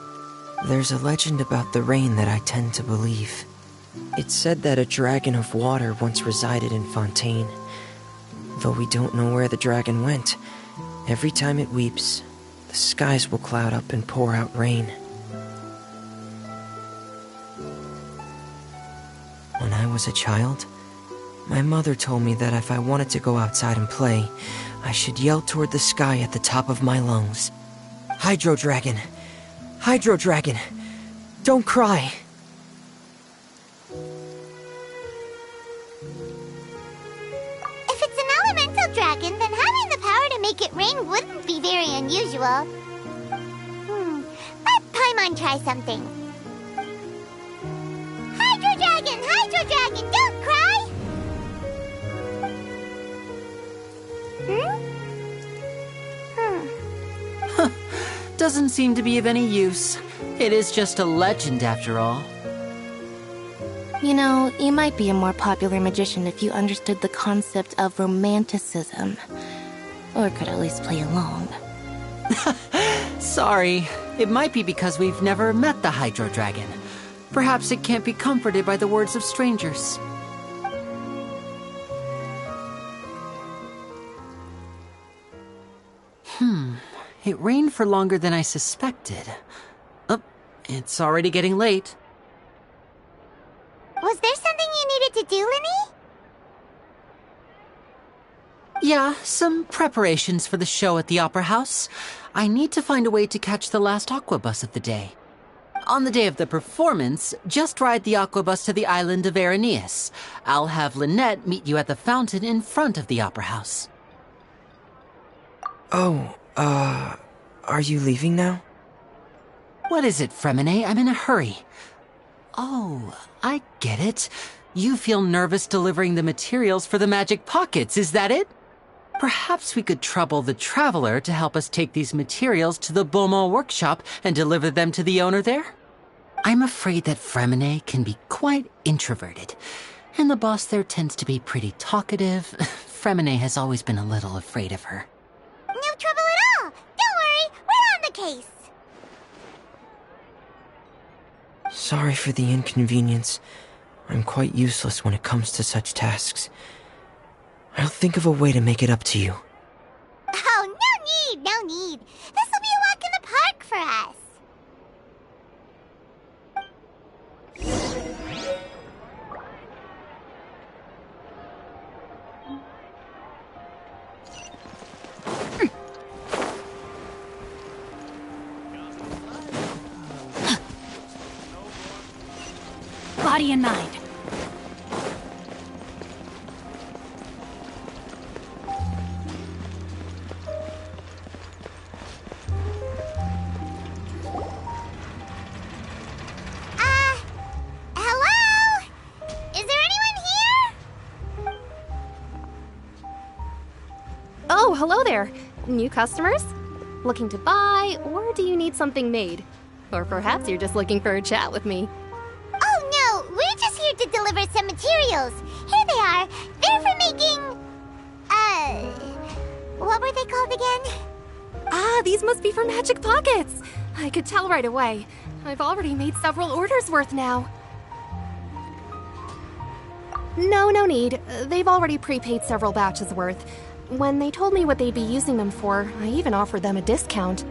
There's a legend about the rain that I tend to believe. It's said that a dragon of water once resided in Fontaine. Though we don't know where the dragon went, every time it weeps, the skies will cloud up and pour out rain. When I was a child, my mother told me that if I wanted to go outside and play, I should yell toward the sky at the top of my lungs. Hydro Dragon! Hydro Dragon! Don't cry! If it's an elemental dragon, then having the power to make it rain wouldn't be very unusual. Let Paimon try something. Hydro Dragon, don't cry! Doesn't seem to be of any use. It is just a legend after all. You know, you might be a more popular magician if you understood the concept of romanticism. Or could at least play along. Sorry, it might be because we've never met the Hydro Dragon. Perhaps it can't be comforted by the words of strangers. It rained for longer than I suspected. Oh, it's already getting late. Was there something you needed to do, Linny? Yeah, some preparations for the show at the Opera House. I need to find a way to catch the last aqua bus of the day. On the day of the performance, just ride the aqua bus to the island of Aeneas. I'll have Lynette meet you at the fountain in front of the Opera House. Oh, are you leaving now? What is it, Fremine? I'm in a hurry. Oh, I get it. You feel nervous delivering the materials for the magic pockets, is that it? Perhaps we could trouble the Traveler to help us take these materials to the Beaumont workshop and deliver them to the owner there? I'm afraid that Fremine can be quite introverted, and the boss there tends to be pretty talkative. Fremine has always been a little afraid of her. No trouble at all! Don't worry, we're on the case! Sorry for the inconvenience. I'm quite useless when it comes to such tasks. I'll think of a way to make it up to you. Oh, no need! This'll be a walk in the park for us! Body and mind. Hello? Is there anyone here? Oh, hello there. New customers? Looking to buy, or do you need something made? Or perhaps you're just looking for a chat with me. Oh no, we're just here to deliver some materials. Here they are. They're for making... what were they called again? Ah, these must be for magic pockets. I could tell right away. I've already made several orders worth now. No need. They've already prepaid several batches worth. When they told me what they'd be using them for, I even offered them a discount.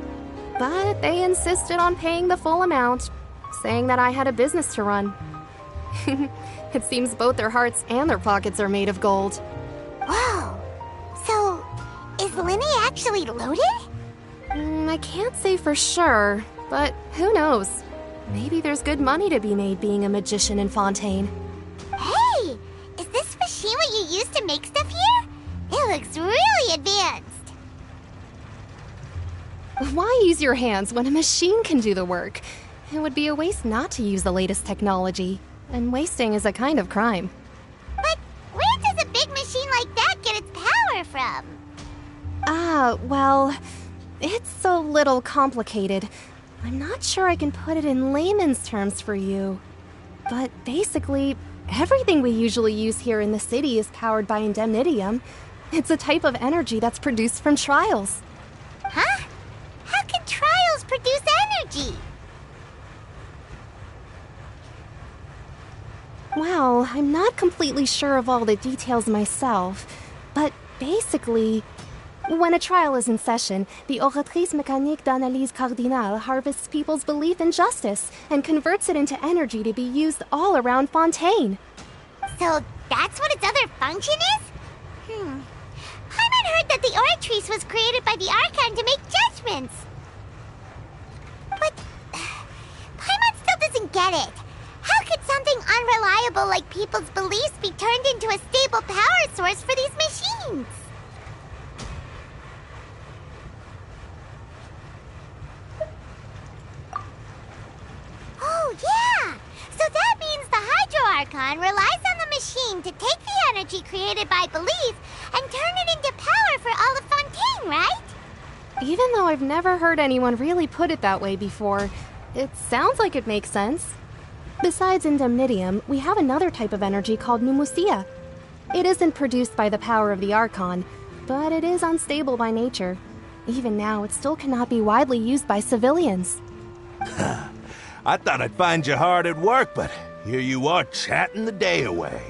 But they insisted on paying the full amount, saying that I had a business to run. It seems both their hearts and their pockets are made of gold. Whoa! So, is Linny actually loaded? I can't say for sure, but who knows? Maybe there's good money to be made being a magician in Fontaine. Hey! Is this machine what you use to make stuff here? It looks really advanced. Why use your hands when a machine can do the work? It would be a waste not to use the latest technology, and wasting is a kind of crime. But where does a big machine like that get its power from? Well, it's a little complicated. I'm not sure I can put it in layman's terms for you. But basically, everything we usually use here in the city is powered by indemnitium. It's a type of energy that's produced from trials. Huh? How can trials produce energy? Well, I'm not completely sure of all the details myself, but basically, when a trial is in session, the Oratrice Mécanique d'Analyse Cardinale harvests people's belief in justice and converts it into energy to be used all around Fontaine. So that's what its other function is? Paimon heard that the Oratrice was created by the Archon to make judgments. But Paimon still doesn't get it. How could something unreliable like people's beliefs be turned into a stable power source for these machines? Oh, yeah! So that means the Hydro Archon relies on the machine to take the energy created by belief and turn it into power for all of Fontaine, right? Even though I've never heard anyone really put it that way before, it sounds like it makes sense. Besides indemnitium, we have another type of energy called pneumosia. It isn't produced by the power of the Archon, but it is unstable by nature. Even now, it still cannot be widely used by civilians. I thought I'd find you hard at work, but here you are chatting the day away.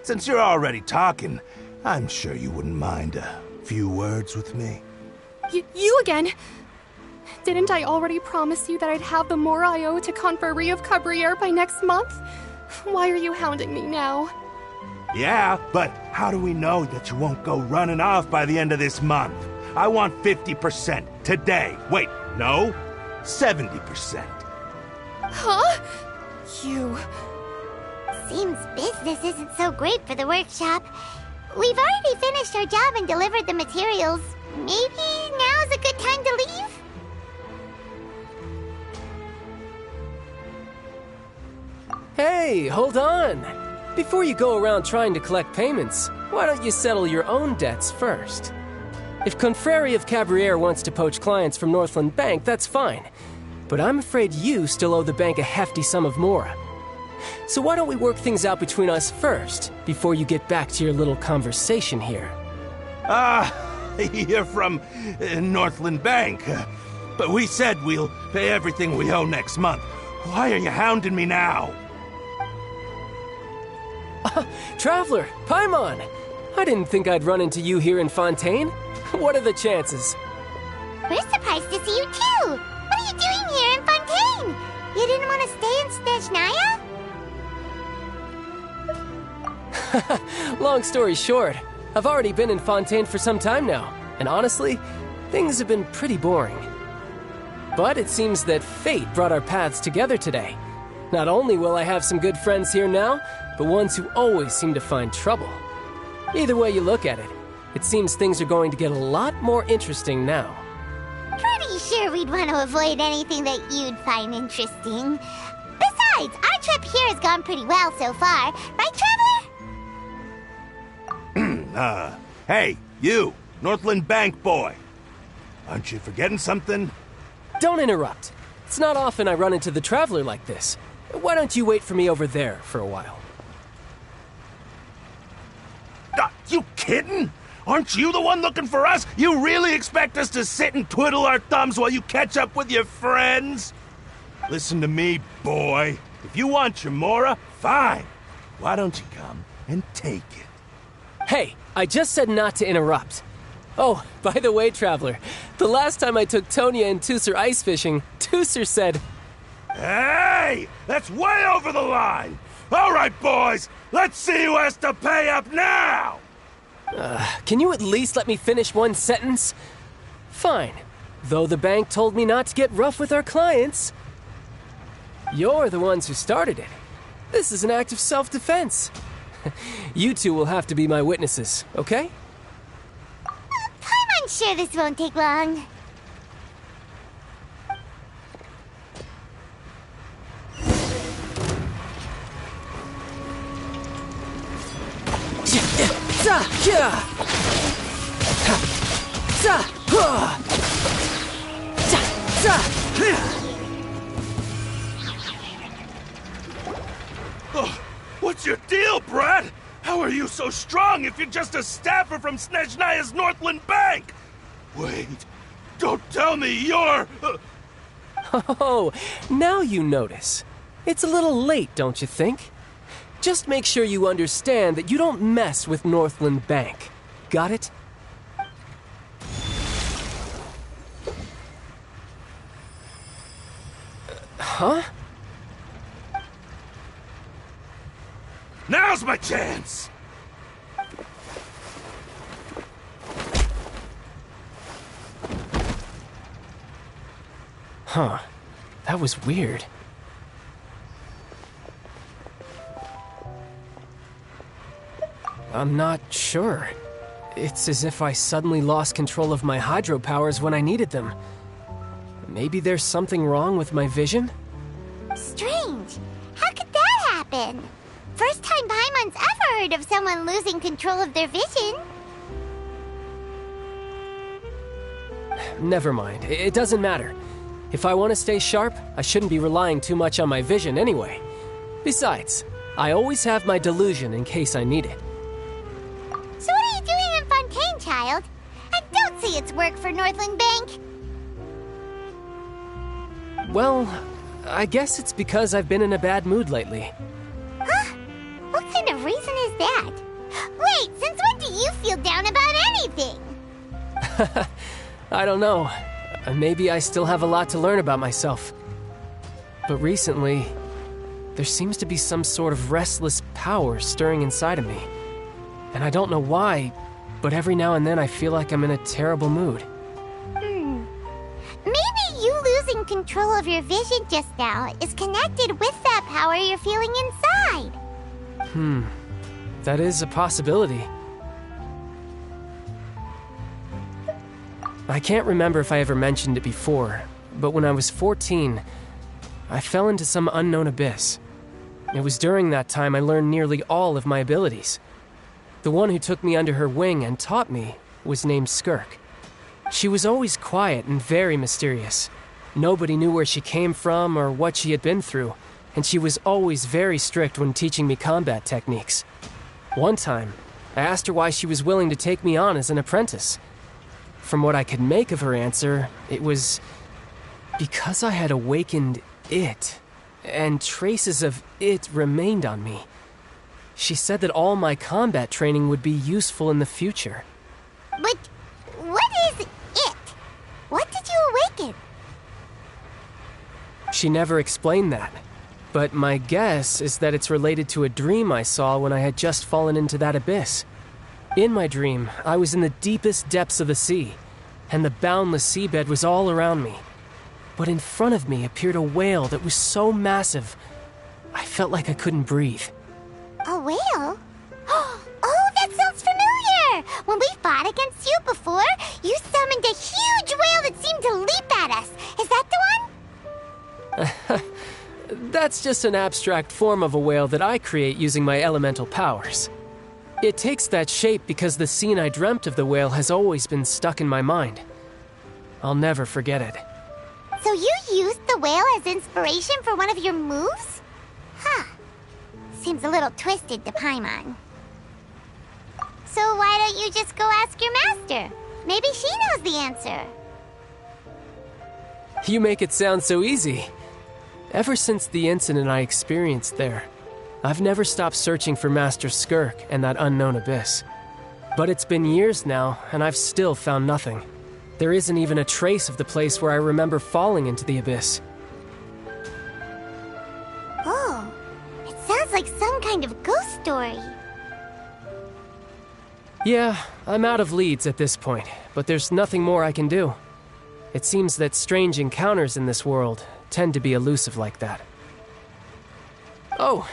Since you're already talking, I'm sure you wouldn't mind a few words with me. You again? Didn't I already promise you that I'd have the more I owe to Confrérie of Cabriere by next month? Why are you hounding me now? Yeah, but how do we know that you won't go running off by the end of this month? I want 50% today. Wait, no, 70%. Huh? You... Seems business isn't so great for the workshop. We've already finished our job and delivered the materials. Maybe now's a good time to leave? Hey, hold on! Before you go around trying to collect payments, why don't you settle your own debts first? If Confrérie of Cabriere wants to poach clients from Northland Bank, that's fine. But I'm afraid you still owe the bank a hefty sum of mora. So why don't we work things out between us first, before you get back to your little conversation here? You're from Northland Bank. But we said we'll pay everything we owe next month. Why are you hounding me now? Traveler, Paimon! I didn't think I'd run into you here in Fontaine. What are the chances? We're surprised to see you too! What are you doing here in Fontaine? You didn't want to stay in Snezhnaya? Long story short, I've already been in Fontaine for some time now, and honestly, things have been pretty boring. But it seems that fate brought our paths together today. Not only will I have some good friends here now, but ones who always seem to find trouble. Either way you look at it, it seems things are going to get a lot more interesting now. Pretty sure we'd want to avoid anything that you'd find interesting. Besides, our trip here has gone pretty well so far. Right, Traveler? Hey, you, Northland Bank boy. Aren't you forgetting something? Don't interrupt. It's not often I run into the Traveler like this. Why don't you wait for me over there for a while? You kidding? Aren't you the one looking for us? You really expect us to sit and twiddle our thumbs while you catch up with your friends? Listen to me, boy. If you want your mora, fine. Why don't you come and take it? Hey, I just said not to interrupt. Oh, by the way, Traveler, the last time I took Tonya and Tusser ice fishing, Tusser said... Hey! That's way over the line! All right, boys, let's see who has to pay up now! Can you at least let me finish one sentence? Fine. Though the bank told me not to get rough with our clients. You're the ones who started it. This is an act of self-defense. You two will have to be my witnesses, okay? I'm sure this won't take long. Oh, what's your deal, Brad? How are you so strong if you're just a staffer from Snezhnaya's Northland Bank? Wait, don't tell me you're... Oh, now you notice. It's a little late, don't you think? Just make sure you understand that you don't mess with Northland Bank. Got it? Huh? Now's my chance! Huh. That was weird. I'm not sure. It's as if I suddenly lost control of my hydro powers when I needed them. Maybe there's something wrong with my vision? Strange. How could that happen? First time Paimon's ever heard of someone losing control of their vision. Never mind. It doesn't matter. If I want to stay sharp, I shouldn't be relying too much on my vision anyway. Besides, I always have my delusion in case I need it. So what are you doing in Fontaine, child? I don't see its work for Northland Bank. Well, I guess it's because I've been in a bad mood lately. Huh? What kind of reason is that? Wait, since when do you feel down about anything? I don't know. Maybe I still have a lot to learn about myself. But recently, there seems to be some sort of restless power stirring inside of me. And I don't know why, but every now and then I feel like I'm in a terrible mood. Maybe you losing control of your vision just now is connected with that power you're feeling inside. That is a possibility. I can't remember if I ever mentioned it before, but when I was 14, I fell into some unknown abyss. It was during that time I learned nearly all of my abilities. The one who took me under her wing and taught me was named Skirk. She was always quiet and very mysterious. Nobody knew where she came from or what she had been through, and she was always very strict when teaching me combat techniques. One time, I asked her why she was willing to take me on as an apprentice. From what I could make of her answer, it was because I had awakened it, and traces of it remained on me. She said that all my combat training would be useful in the future. But what is it? What did you awaken? She never explained that, but my guess is that it's related to a dream I saw when I had just fallen into that abyss. In my dream, I was in the deepest depths of the sea, and the boundless seabed was all around me. But in front of me appeared a whale that was so massive, I felt like I couldn't breathe. A whale? Oh, that sounds familiar! When we fought against you before, you summoned a huge whale that seemed to leap at us. Is that the one? That's just an abstract form of a whale that I create using my elemental powers. It takes that shape because the scene I dreamt of the whale has always been stuck in my mind. I'll never forget it. So you used the whale as inspiration for one of your moves? Huh. Seems a little twisted to Paimon. So why don't you just go ask your master? Maybe she knows the answer. You make it sound so easy. Ever since the incident I experienced there, I've never stopped searching for Master Skirk and that unknown abyss. But it's been years now, and I've still found nothing. There isn't even a trace of the place where I remember falling into the abyss. Oh, it sounds like some kind of ghost story. Yeah, I'm out of leads at this point, but there's nothing more I can do. It seems that strange encounters in this world tend to be elusive like that. Oh,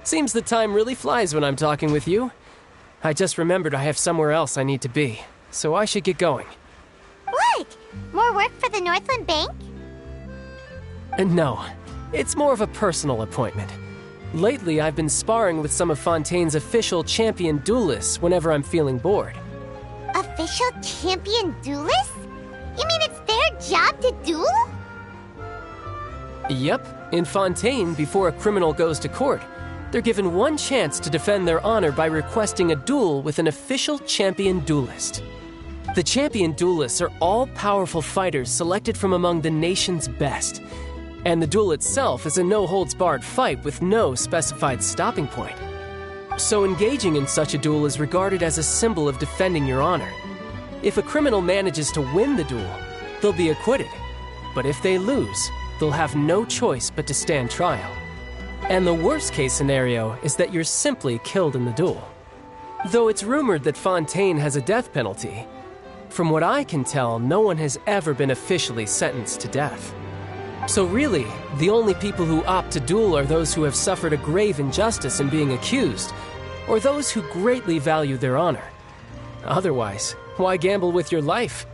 seems the time really flies when I'm talking with you. I just remembered I have somewhere else I need to be, so I should get going. What? More work for the Northland Bank? No, it's more of a personal appointment. Lately, I've been sparring with some of Fontaine's official champion duelists whenever I'm feeling bored. Official champion duelists? You mean it's their job to duel? Yep, in Fontaine, before a criminal goes to court, they're given one chance to defend their honor by requesting a duel with an official champion duelist. The champion duelists are all-powerful fighters selected from among the nation's best, and the duel itself is a no-holds-barred fight with no specified stopping point. So engaging in such a duel is regarded as a symbol of defending your honor. If a criminal manages to win the duel, they'll be acquitted, but if they lose, they'll have no choice but to stand trial. And the worst-case scenario is that you're simply killed in the duel. Though it's rumored that Fontaine has a death penalty, from what I can tell, no one has ever been officially sentenced to death. So really, the only people who opt to duel are those who have suffered a grave injustice in being accused, or those who greatly value their honor. Otherwise, why gamble with your life?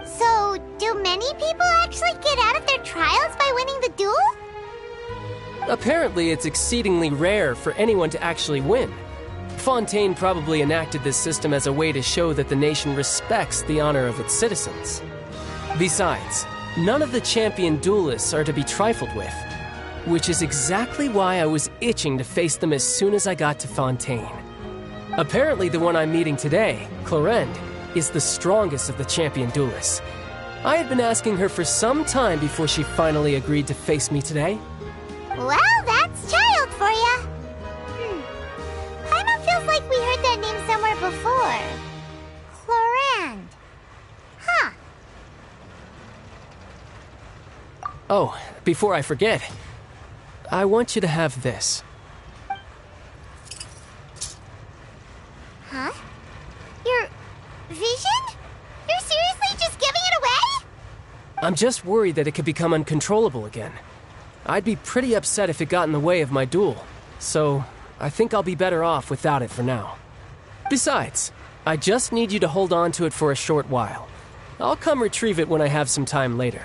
So, do many people actually get out of their trials by winning the duel? Apparently, it's exceedingly rare for anyone to actually win. Fontaine probably enacted this system as a way to show that the nation respects the honor of its citizens. Besides, none of the champion duelists are to be trifled with, which is exactly why I was itching to face them as soon as I got to Fontaine. Apparently, the one I'm meeting today, Clorend, is the strongest of the champion duelists. I had been asking her for some time before she finally agreed to face me today. Well, that's child for ya. Paimon feels like we heard that name somewhere before. Clorand. Huh. Oh, before I forget, I want you to have this. Huh? Your vision? You're seriously just giving it away? I'm just worried that it could become uncontrollable again. I'd be pretty upset if it got in the way of my duel, so I think I'll be better off without it for now. Besides, I just need you to hold on to it for a short while. I'll come retrieve it when I have some time later.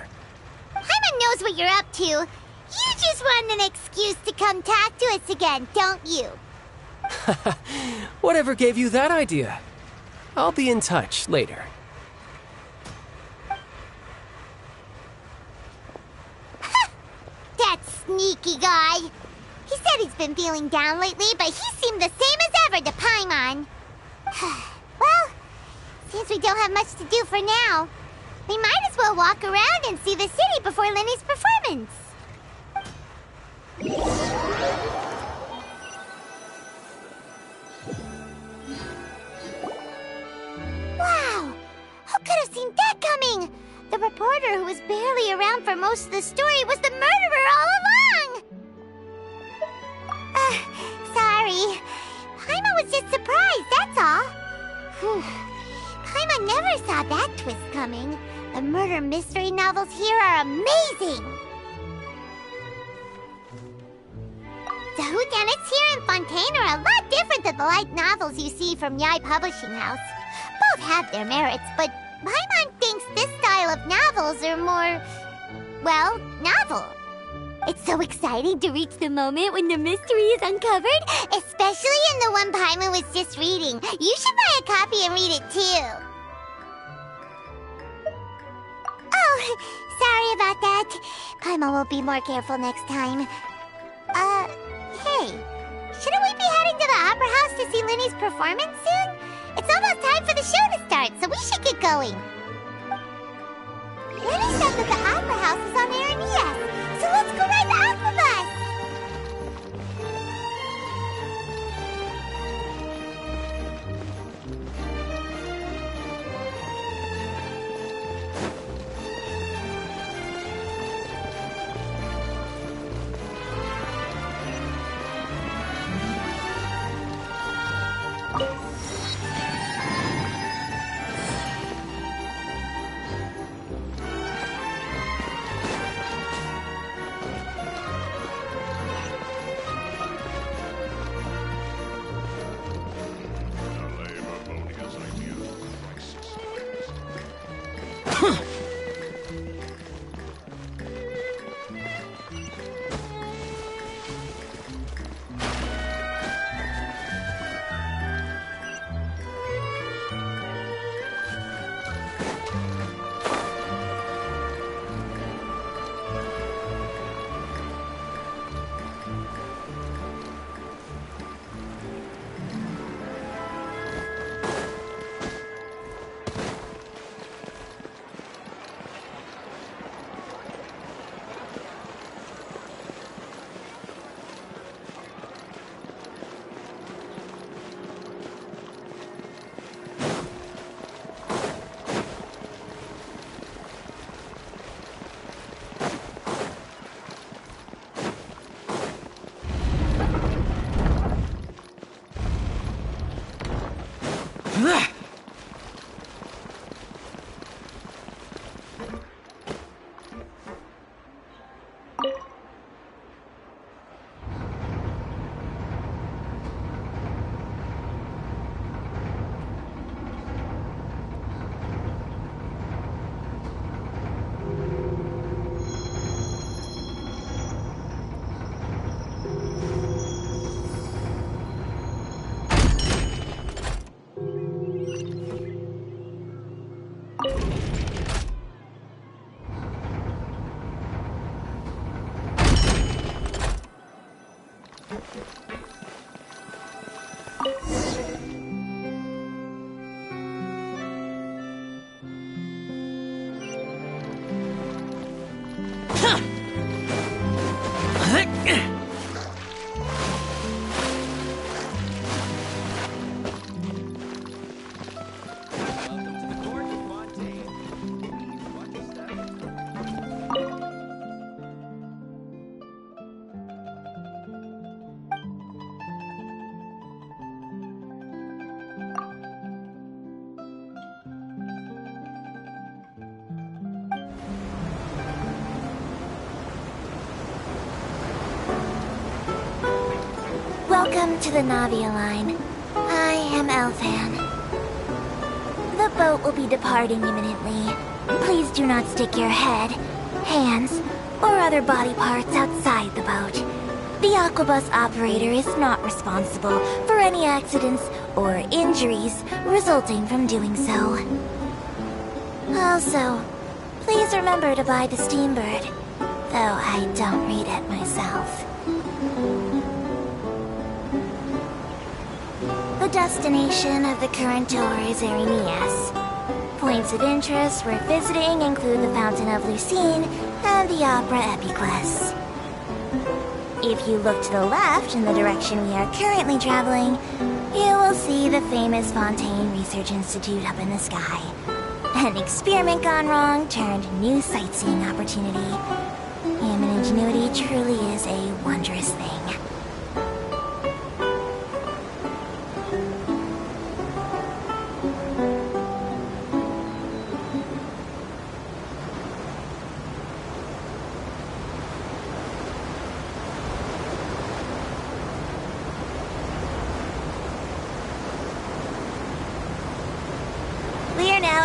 Paimon knows what you're up to. You just want an excuse to come talk to us again, don't you? Whatever gave you that idea? I'll be in touch later. That sneaky guy. He said he's been feeling down lately, but he seemed the same as ever to Paimon. Well, since we don't have much to do for now, we might as well walk around and see the city before Lenny's performance. Wow! Who could have seen that coming? The reporter who was barely around for most of the story was the murderer all along! Sorry. Paimon was just surprised, that's all. Paimon never saw that twist coming. The murder mystery novels here are amazing! The whodunits here in Fontaine are a lot different than the light novels you see from Yai Publishing House. Both have their merits, but Paimon thinks this style of novels are more, well, novel. It's so exciting to reach the moment when the mystery is uncovered, especially in the one Paimon was just reading. You should buy a copy and read it too. Oh, sorry about that. Paimon will be more careful next time. Hey, shouldn't we be heading to the Opera House to see Lenny's performance soon? It's almost time for the show to start, so we should get going. Lenny said that the Opera House is on Aranias, so let's go ride the Opera Bus! Welcome to the Navia line. I am Elfan. The boat will be departing imminently. Please do not stick your head, hands, or other body parts outside the boat. The Aquabus operator is not responsible for any accidents or injuries resulting from doing so. Also, please remember to buy the Steambird, though I don't read it myself. The destination of the current tour is Erinias. Points of interest worth visiting include the Fountain of Lucine and the Opera Epiclese. If you look to the left in the direction we are currently traveling, you will see the famous Fontaine Research Institute up in the sky. An experiment gone wrong turned new sightseeing opportunity. Human ingenuity truly is a wondrous thing.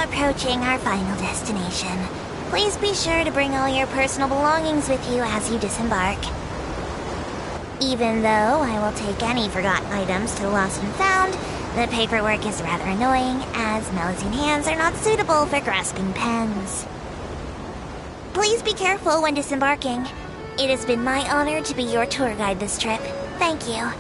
Approaching our final destination. Please be sure to bring all your personal belongings with you as you disembark. Even though I will take any forgotten items to the lost and found, the paperwork is rather annoying, as Melusine hands are not suitable for grasping pens. Please be careful when disembarking. It has been my honor to be your tour guide this trip. Thank you.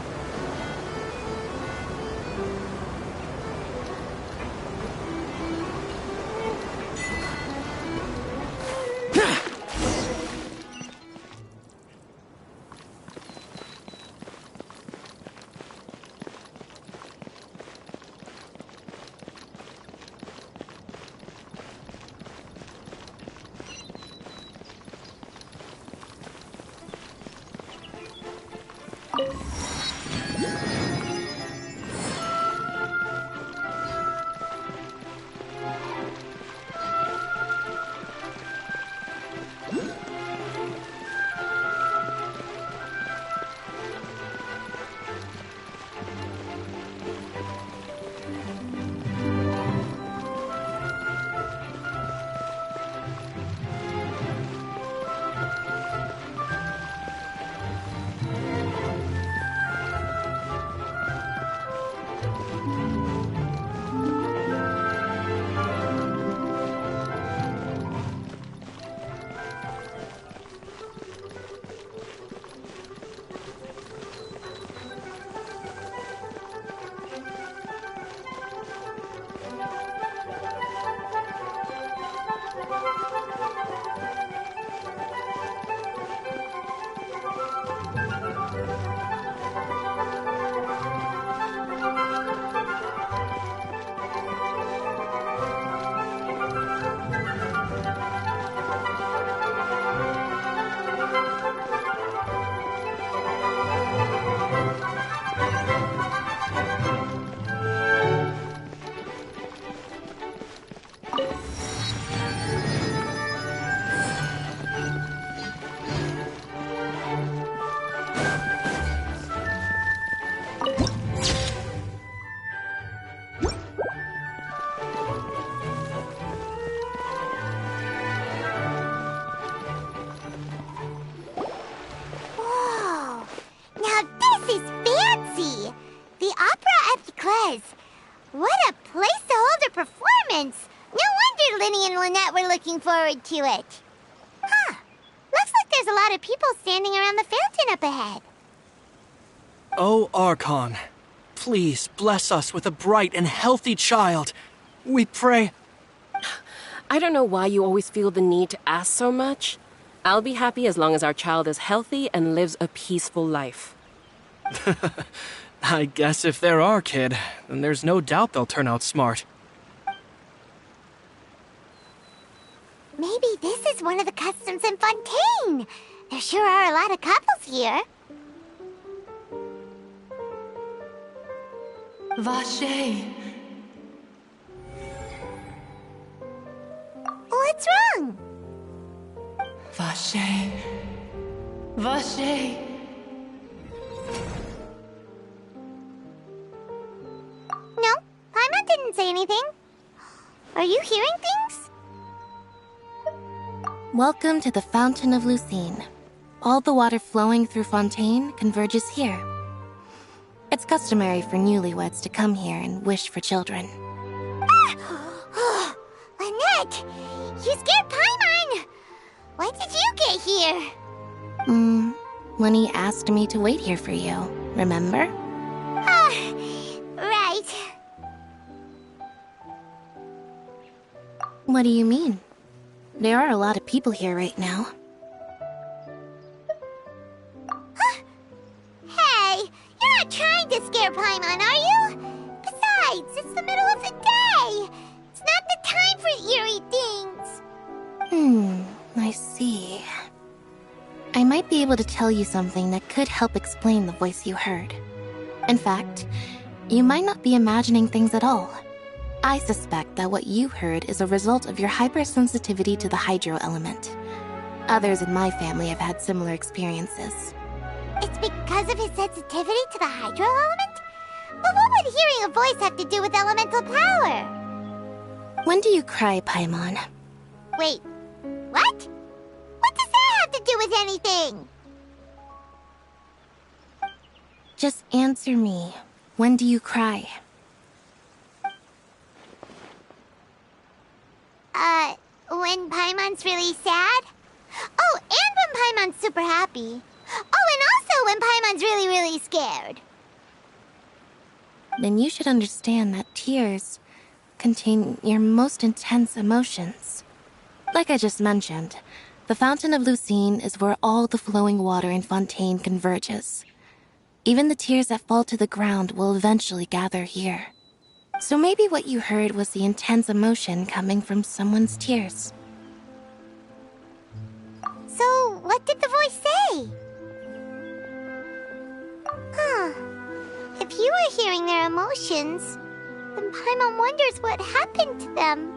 Forward to it. Huh. Looks like there's a lot of people standing around the fountain up ahead. Oh, Archon, please bless us with a bright and healthy child. We pray. I don't know why you always feel the need to ask so much. I'll be happy as long as our child is healthy and lives a peaceful life. I guess if they're our kid, then there's no doubt they'll turn out smart. Maybe this is one of the customs in Fontaine. There sure are a lot of couples here. Vache. What's wrong? Vache. Vache. anything? Are you hearing things? Welcome to the Fountain of Lucine. All the water flowing through Fontaine converges here. It's customary for newlyweds to come here and wish for children. Ah! Lynette! You scared Paimon! When did you get here? When he asked me to wait here for you, remember? Right. What do you mean? There are a lot of people here right now. Hey, you're not trying to scare Paimon, are you? Besides, it's the middle of the day. It's not the time for eerie things. I see. I might be able to tell you something that could help explain the voice you heard. In fact, you might not be imagining things at all. I suspect that what you heard is a result of your hypersensitivity to the hydro element. Others in my family have had similar experiences. It's because of his sensitivity to the hydro element? But what would hearing a voice have to do with elemental power? When do you cry, Paimon? Wait, what? What does that have to do with anything? Just answer me. When do you cry? When Paimon's really sad? Oh, and when Paimon's super happy. Oh, and also when Paimon's really, really scared. Then you should understand that tears contain your most intense emotions. Like I just mentioned, the Fountain of Lucine is where all the flowing water in Fontaine converges. Even the tears that fall to the ground will eventually gather here. So maybe what you heard was the intense emotion coming from someone's tears. So, what did the voice say? If you were hearing their emotions, then Paimon wonders what happened to them.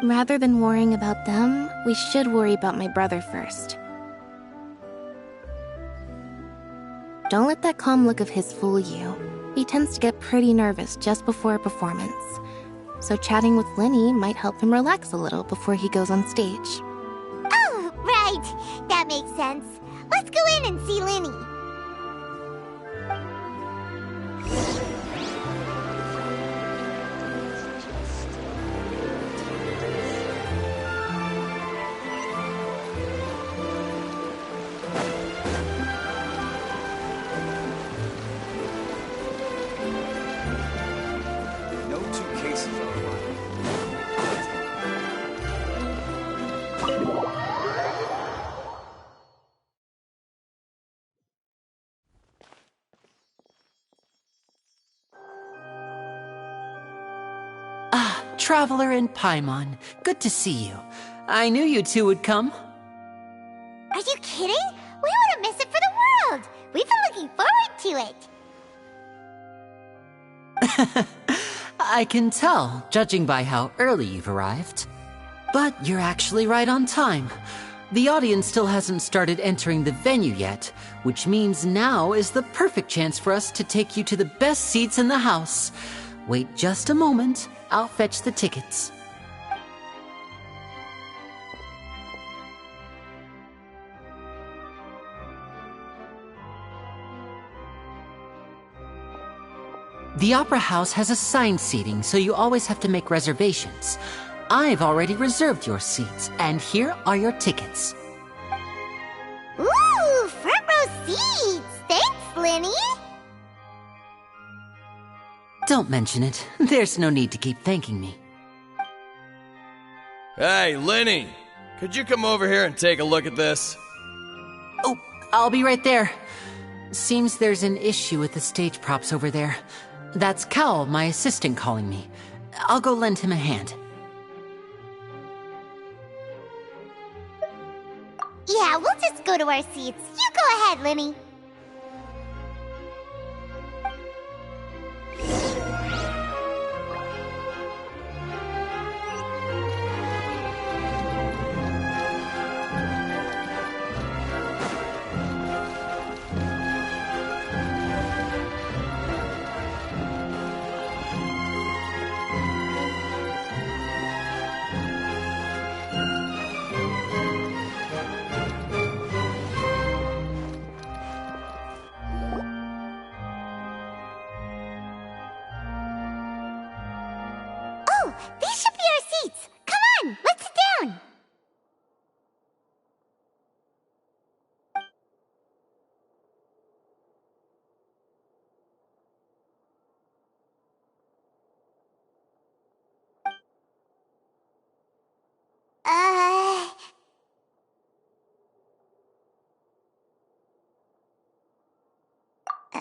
Rather than worrying about them, we should worry about my brother first. Don't let that calm look of his fool you. He tends to get pretty nervous just before a performance. So chatting with Lenny might help him relax a little before he goes on stage. Oh, right. That makes sense. Let's go in and see Lenny. No two cases are alike. Traveler and Paimon, good to see you. I knew you two would come. Are you kidding? We wouldn't miss it for the world. We've been looking forward to it. I can tell, judging by how early you've arrived. But you're actually right on time. The audience still hasn't started entering the venue yet, which means now is the perfect chance for us to take you to the best seats in the house. Wait just a moment. I'll fetch the tickets. The Opera House has assigned seating, so you always have to make reservations. I've already reserved your seats, and here are your tickets. Ooh, front row seats! Thanks, Lenny! Don't mention it. There's no need to keep thanking me. Hey, Lenny! Could you come over here and take a look at this? Oh, I'll be right there. Seems there's an issue with the stage props over there. That's Cal, my assistant, calling me. I'll go lend him a hand. Yeah, we'll just go to our seats. You go ahead, Lenny.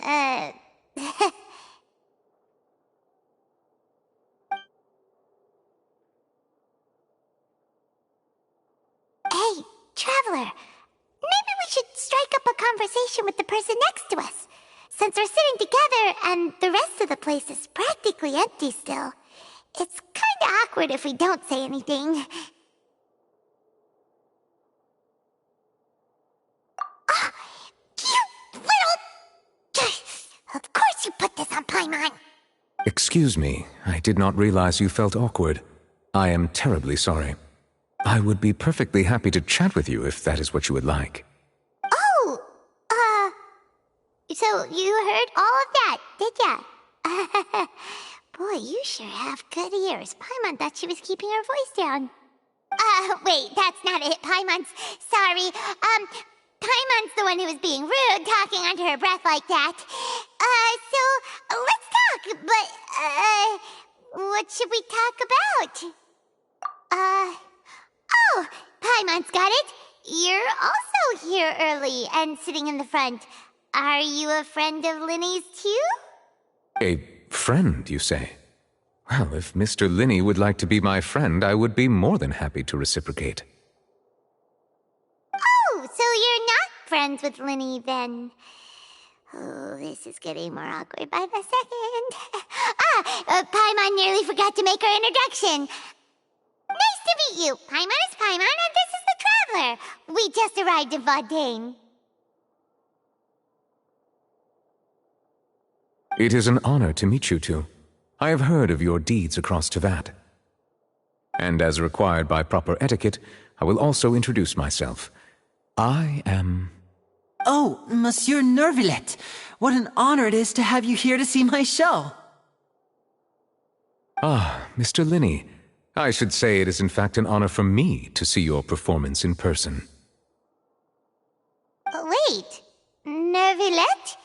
Hey, Traveler. Maybe we should strike up a conversation with the person next to us. Since we're sitting together and the rest of the place is practically empty still, it's kinda awkward if we don't say anything. Ah, you little... Of course you put this on Paimon! Excuse me, I did not realize you felt awkward. I am terribly sorry. I would be perfectly happy to chat with you if that is what you would like. Oh, so you heard all of that, did ya? Boy, you sure have good ears. Paimon thought she was keeping her voice down. Wait, that's not it, Paimon's... Sorry, Paimon's the one who was being rude, talking under her breath like that. So, let's talk, but, what should we talk about? Oh, Paimon's got it. You're also here early and sitting in the front. Are you a friend of Linny's too? A friend, you say? Well, if Mr. Linney would like to be my friend, I would be more than happy to reciprocate. Oh, so you're not friends with Linny then? Oh, this is getting more awkward by the second. Paimon nearly forgot to make her introduction. Nice to meet you. Paimon is Paimon, and this is the Traveler. We just arrived in Fontaine. It is an honor to meet you two. I have heard of your deeds across Tevat. And as required by proper etiquette, I will also introduce myself. I am... Oh, Monsieur Nervillet! What an honor it is to have you here to see my show! Ah, Mr. Linney. I should say it is in fact an honor for me to see your performance in person. Wait, Nervillet?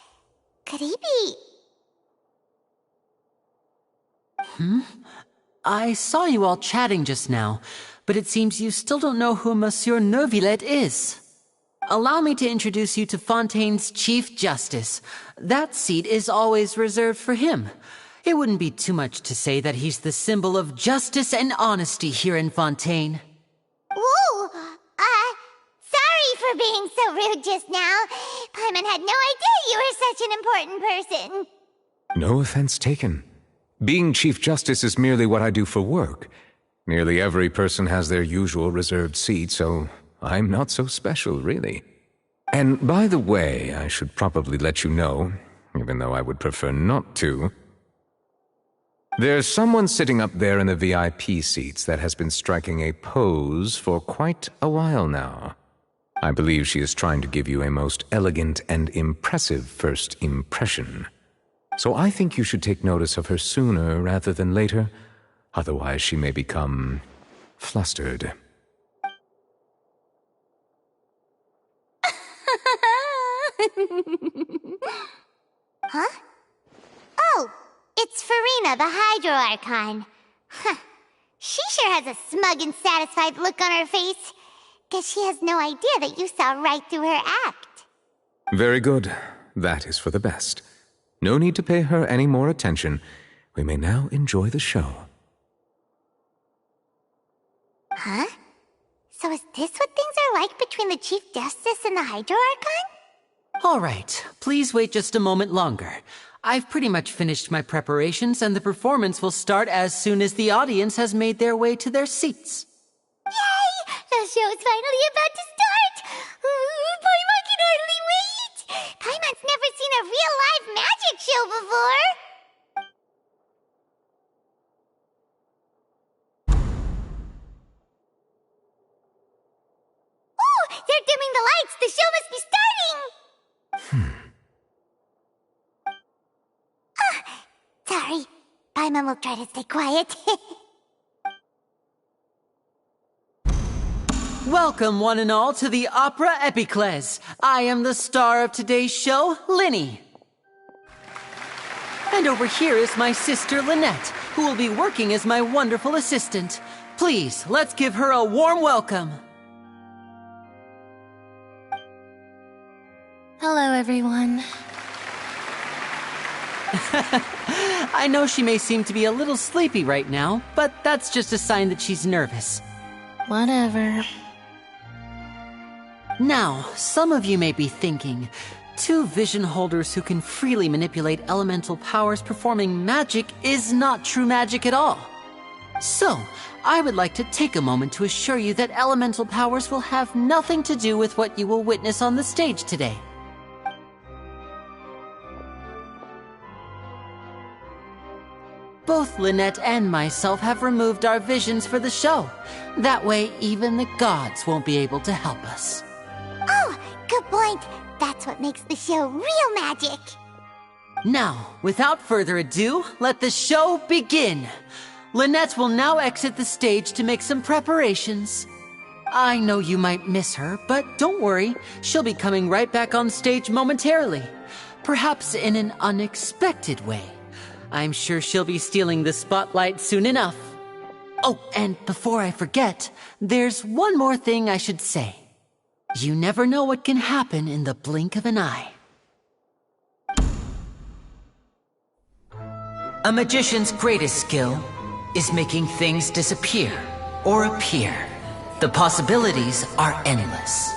Could he be... I saw you all chatting just now, but it seems you still don't know who Monsieur Nervillet is. Allow me to introduce you to Fontaine's Chief Justice. That seat is always reserved for him. It wouldn't be too much to say that he's the symbol of justice and honesty here in Fontaine. Whoa! Sorry for being so rude just now. Paimon had no idea you were such an important person. No offense taken. Being Chief Justice is merely what I do for work. Nearly every person has their usual reserved seat, so I'm not so special, really. And by the way, I should probably let you know, even though I would prefer not to, there's someone sitting up there in the VIP seats that has been striking a pose for quite a while now. I believe she is trying to give you a most elegant and impressive first impression. So I think you should take notice of her sooner rather than later, otherwise she may become flustered. Huh? Oh, it's Farina, the Hydro Archon. Huh. She sure has a smug and satisfied look on her face. Guess she has no idea that you saw right through her act. Very good. That is for the best. No need to pay her any more attention. We may now enjoy the show. Huh? So is this what things are like between the Chief Justice and the Hydro Archon? All right, please wait just a moment longer. I've pretty much finished my preparations, and the performance will start as soon as the audience has made their way to their seats. Yay! The show's finally about to start! Paimon can hardly wait! Paimon's never seen a real live magic show before! Oh! They're dimming the lights! The show must be starting! Sorry. Paimon will try to stay quiet. Welcome, one and all, to the Opera Epiclese. I am the star of today's show, Linny. And over here is my sister, Lynette, who will be working as my wonderful assistant. Please, let's give her a warm welcome. Hello, everyone. I know she may seem to be a little sleepy right now, but that's just a sign that she's nervous. Whatever. Now, some of you may be thinking, two vision holders who can freely manipulate elemental powers performing magic is not true magic at all. So, I would like to take a moment to assure you that elemental powers will have nothing to do with what you will witness on the stage today. Both Lynette and myself have removed our visions for the show. That way, even the gods won't be able to help us. Oh, good point. That's what makes the show real magic. Now, without further ado, let the show begin. Lynette will now exit the stage to make some preparations. I know you might miss her, but don't worry. She'll be coming right back on stage momentarily. Perhaps in an unexpected way. I'm sure she'll be stealing the spotlight soon enough. Oh, and before I forget, there's one more thing I should say. You never know what can happen in the blink of an eye. A magician's greatest skill is making things disappear or appear. The possibilities are endless.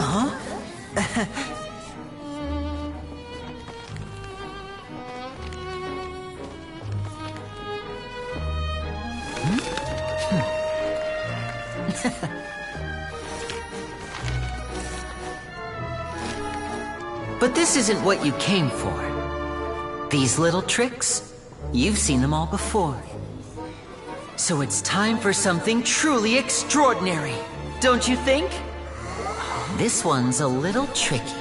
Huh? But this isn't what you came for. These little tricks, you've seen them all before. So it's time for something truly extraordinary, don't you think? This one's a little tricky.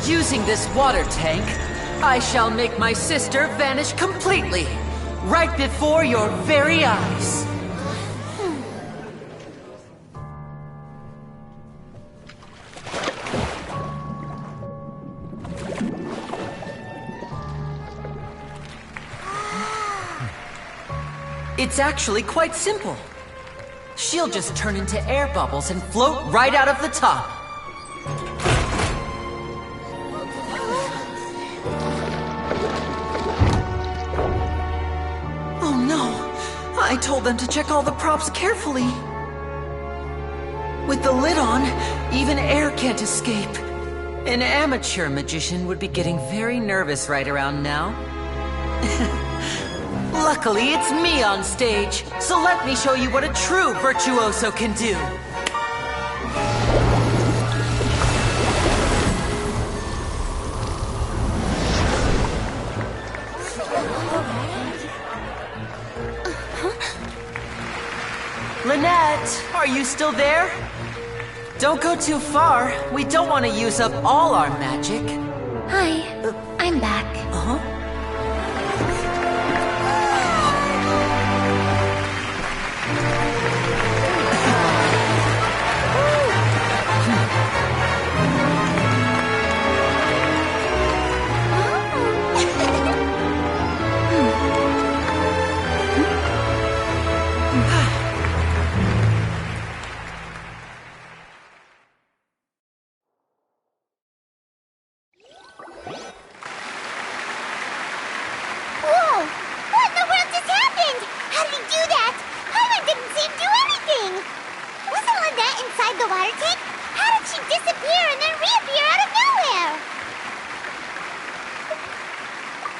Using this water tank, I shall make my sister vanish completely, right before your very eyes. It's actually quite simple. She'll just turn into air bubbles and float right out of the top. Oh no! I told them to check all the props carefully. With the lid on, even air can't escape. An amateur magician would be getting very nervous right around now. Luckily, it's me on stage, so let me show you what a true virtuoso can do. Lynette, are you still there? Don't go too far. We don't want to use up all our magic. Hi, I'm back. Uh-huh.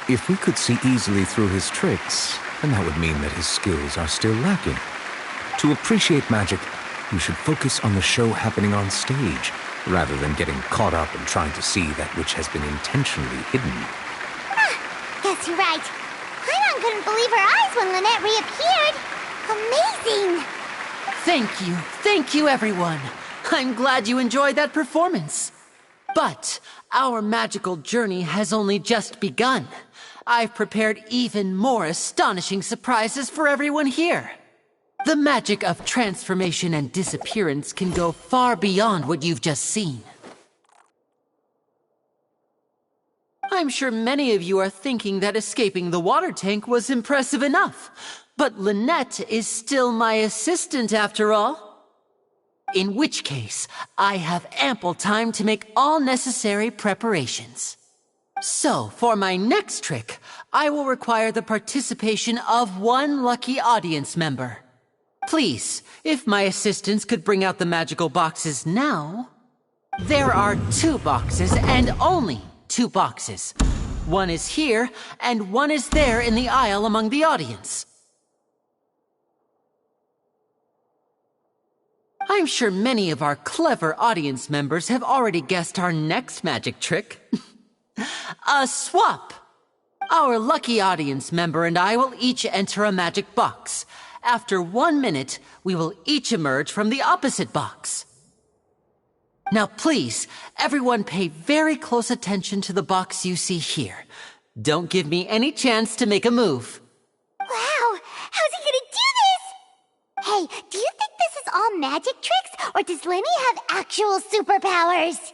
If we could see easily through his tricks, then that would mean that his skills are still lacking. To appreciate magic, you should focus on the show happening on stage, rather than getting caught up in trying to see that which has been intentionally hidden. Guess you're right. Paimon couldn't believe her eyes when Lynette reappeared. Amazing! Thank you everyone. I'm glad you enjoyed that performance. But our magical journey has only just begun. I've prepared even more astonishing surprises for everyone here. The magic of transformation and disappearance can go far beyond what you've just seen. I'm sure many of you are thinking that escaping the water tank was impressive enough, but Lynette is still my assistant after all. In which case, I have ample time to make all necessary preparations. So, for my next trick, I will require the participation of one lucky audience member. Please, if my assistants could bring out the magical boxes now. There are 2 boxes and only 2 boxes. One is here and one is there in the aisle among the audience. I'm sure many of our clever audience members have already guessed our next magic trick. A swap! Our lucky audience member and I will each enter a magic box. After 1 minute, we will each emerge from the opposite box. Now please, everyone pay very close attention to the box you see here. Don't give me any chance to make a move. Wow! How's he gonna do this? Hey, do you think this is all magic tricks, or does Lenny have actual superpowers?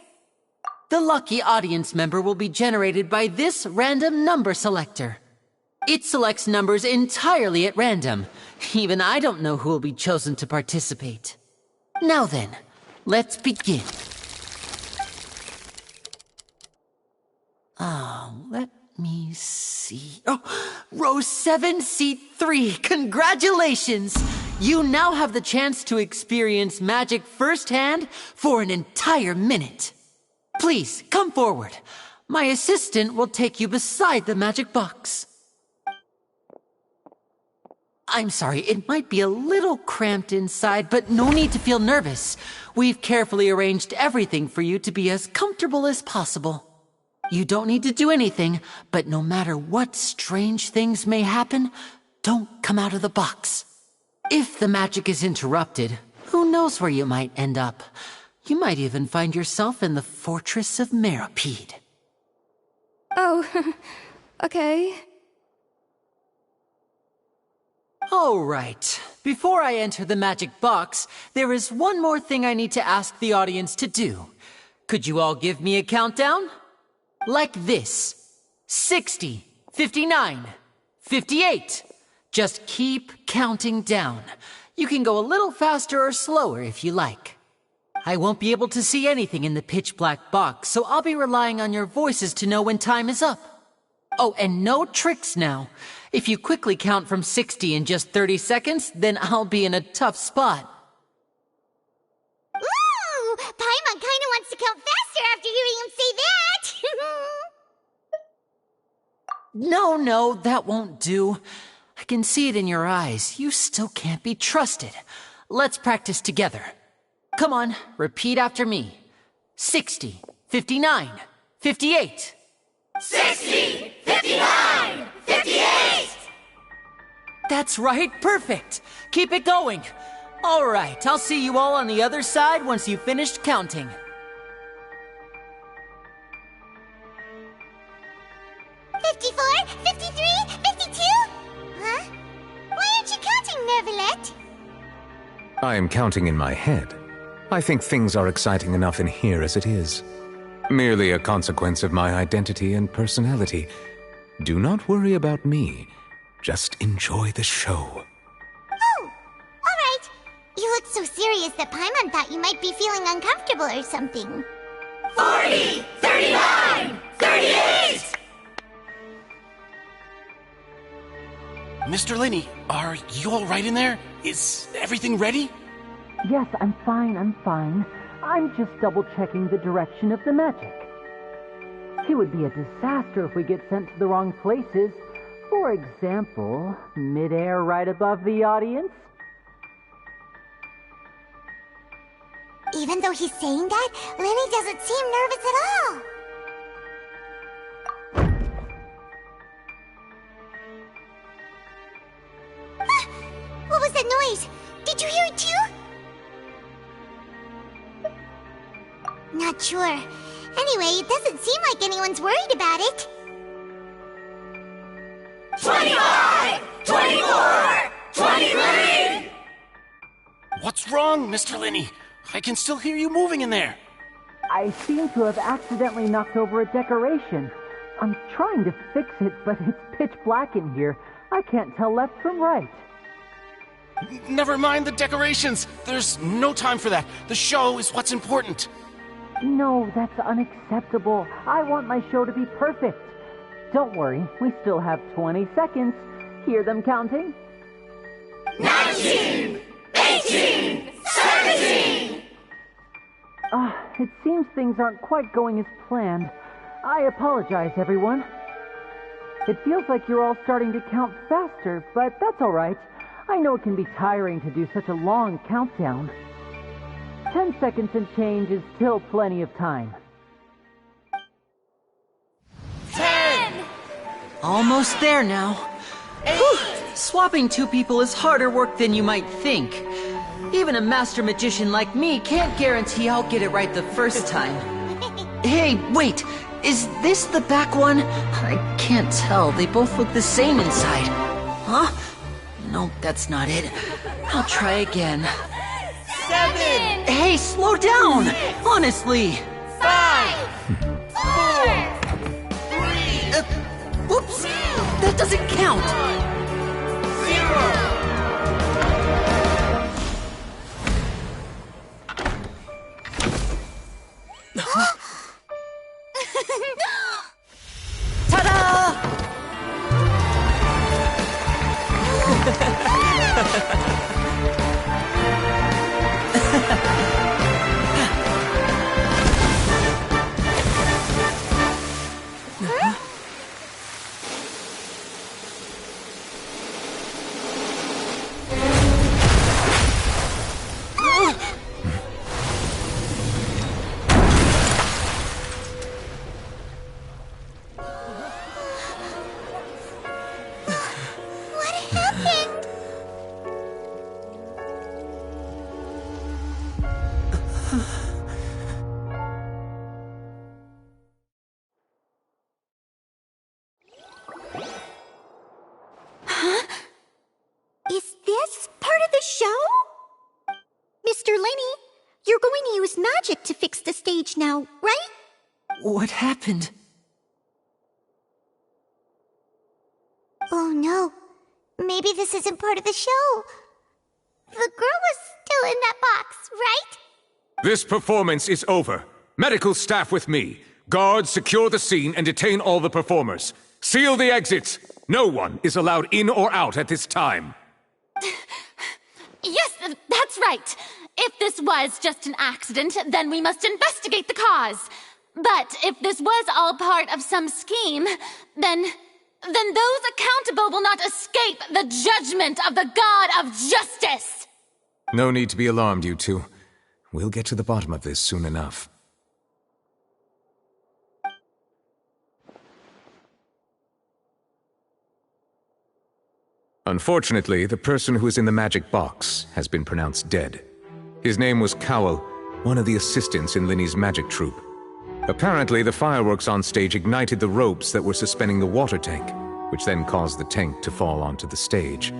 The lucky audience member will be generated by this random number selector. It selects numbers entirely at random. Even I don't know who will be chosen to participate. Now then, let's begin. Let me see. Oh, row 7, seat 3. Congratulations! You now have the chance to experience magic firsthand for an entire minute. Please, come forward. My assistant will take you beside the magic box. I'm sorry, it might be a little cramped inside, but no need to feel nervous. We've carefully arranged everything for you to be as comfortable as possible. You don't need to do anything, but no matter what strange things may happen, don't come out of the box. If the magic is interrupted, who knows where you might end up? You might even find yourself in the Fortress of Meropide. Oh, okay. All right. Before I enter the magic box, there is one more thing I need to ask the audience to do. Could you all give me a countdown? Like this. 60, 59, 58. Just keep counting down. You can go a little faster or slower if you like. I won't be able to see anything in the pitch black box, so I'll be relying on your voices to know when time is up. Oh, and no tricks now. If you quickly count from 60 in just 30 seconds, then I'll be in a tough spot. Ooh! Paimon kinda wants to count faster after hearing him say that! No, that won't do. I can see it in your eyes. You still can't be trusted. Let's practice together. Come on, repeat after me. 60, 59, 58. 60, 59, 58! That's right, perfect. Keep it going. All right, I'll see you all on the other side once you've finished counting. $54, $53, $52? Huh? Why aren't you counting, Nervalet? I am counting in my head. I think things are exciting enough in here as it is. Merely a consequence of my identity and personality. Do not worry about me. Just enjoy the show. Oh, all right. You look so serious that Paimon thought you might be feeling uncomfortable or something. 40, 39, 38! Mr. Linney, are you all right in there? Is everything ready? Yes, I'm fine. I'm just double-checking the direction of the magic. It would be a disaster if we get sent to the wrong places. For example, mid-air right above the audience. Even though he's saying that, Lenny doesn't seem nervous at all. Ah! What was that noise? Did you hear it too? Not sure. Anyway, it doesn't seem like anyone's worried about it. 25, 24, 23! What's wrong, Mr. Linney? I can still hear you moving in there. I seem to have accidentally knocked over a decoration. I'm trying to fix it, but it's pitch black in here. I can't tell left from right. Never mind the decorations. There's no time for that. The show is what's important. No, that's unacceptable. I want my show to be perfect. Don't worry, we still have 20 seconds. Hear them counting? 19! 18! 17! It seems things aren't quite going as planned. I apologize, everyone. It feels like you're all starting to count faster, but that's all right. I know it can be tiring to do such a long countdown. 10 seconds and change is still plenty of time. 10! Almost there now. 8! Whew. Swapping two people is harder work than you might think. Even a master magician like me can't guarantee I'll get it right the first time. Hey, wait! Is this the back one? I can't tell. They both look the same inside. Huh? Nope, that's not it. I'll try again. 7! Hey, slow down! Honestly! 5! 4! 3! Whoops! That doesn't count! 0! Ta-da! Is this part of the show? Mr. Linney, you're going to use magic to fix the stage now, right? What happened? Oh no. Maybe this isn't part of the show. The girl was still in that box, right? This performance is over. Medical staff with me. Guards, secure the scene and detain all the performers. Seal the exits. No one is allowed in or out at this time. Yes, that's right. If this was just an accident, then we must investigate the cause. But if this was all part of some scheme, then those accountable will not escape the judgment of the God of Justice. No need to be alarmed, you two. We'll get to the bottom of this soon enough. Unfortunately, the person who is in the magic box has been pronounced dead. His name was Cowell, one of the assistants in Linney's magic troupe. Apparently, the fireworks on stage ignited the ropes that were suspending the water tank, which then caused the tank to fall onto the stage.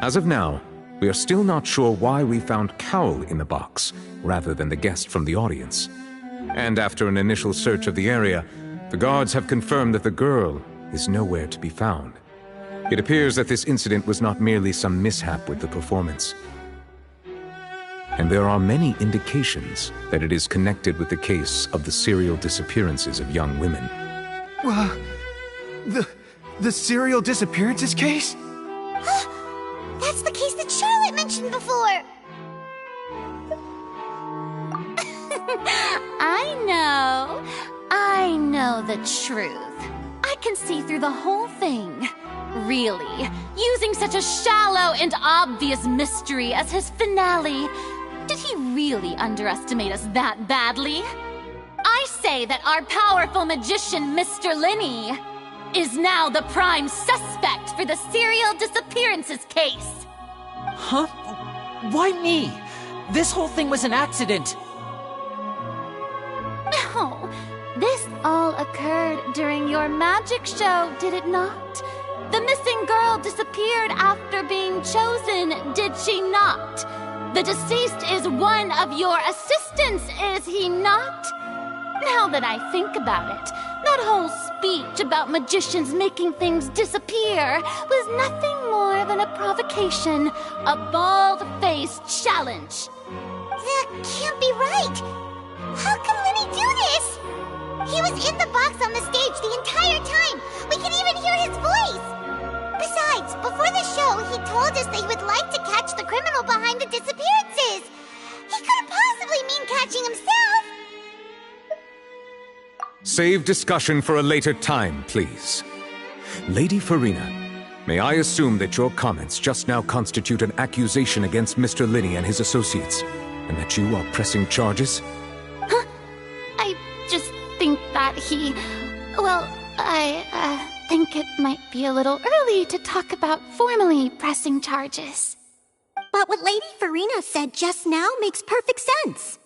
As of now, we are still not sure why we found Cowell in the box, rather than the guest from the audience. And after an initial search of the area, the guards have confirmed that the girl is nowhere to be found. It appears that this incident was not merely some mishap with the performance. And there are many indications that it is connected with the case of the serial disappearances of young women. The serial disappearances case? That's the case that Charlotte mentioned before. I know the truth. I can see through the whole thing. Really, using such a shallow and obvious mystery as his finale. Did he really underestimate us that badly? I say that our powerful magician, Mr. Linney, is now the prime suspect for the serial disappearances case. Huh? Why me? This whole thing was an accident. No, this all occurred during your magic show, did it not? The missing girl disappeared after being chosen, did she not? The deceased is one of your assistants, is he not? Now that I think about it, that whole speech about magicians making things disappear was nothing more than a provocation, a bald-faced challenge. That can't be right. How can Lenny do this? He was in the box on the stage the entire time. We can even hear his voice. Besides, before the show, he told us that he would like to catch the criminal behind the disappearances. He couldn't possibly mean catching himself. Save discussion for a later time, please. Lady Farina, may I assume that your comments just now constitute an accusation against Mr. Linney and his associates, and that you are pressing charges? Huh? I just think that he... Well, I think it might be a little early to talk about formally pressing charges. But what Lady Farina said just now makes perfect sense.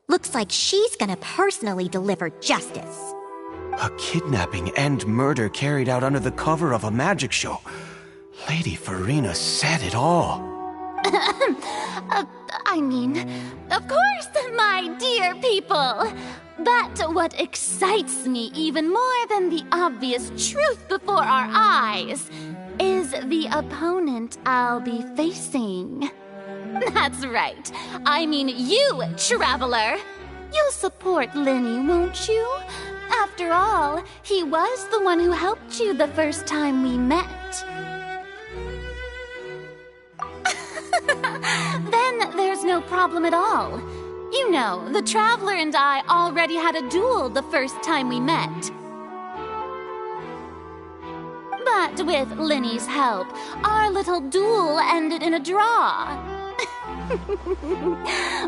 Looks like she's gonna personally deliver justice. A kidnapping and murder carried out under the cover of a magic show. Lady Farina said it all. I mean, of course, my dear people. But what excites me even more than the obvious truth before our eyes is the opponent I'll be facing. That's right. I mean you, Traveler. You'll support Lenny, won't you? After all, he was the one who helped you the first time we met. Then there's no problem at all. You know, the Traveler and I already had a duel the first time we met. But with Lenny's help, our little duel ended in a draw.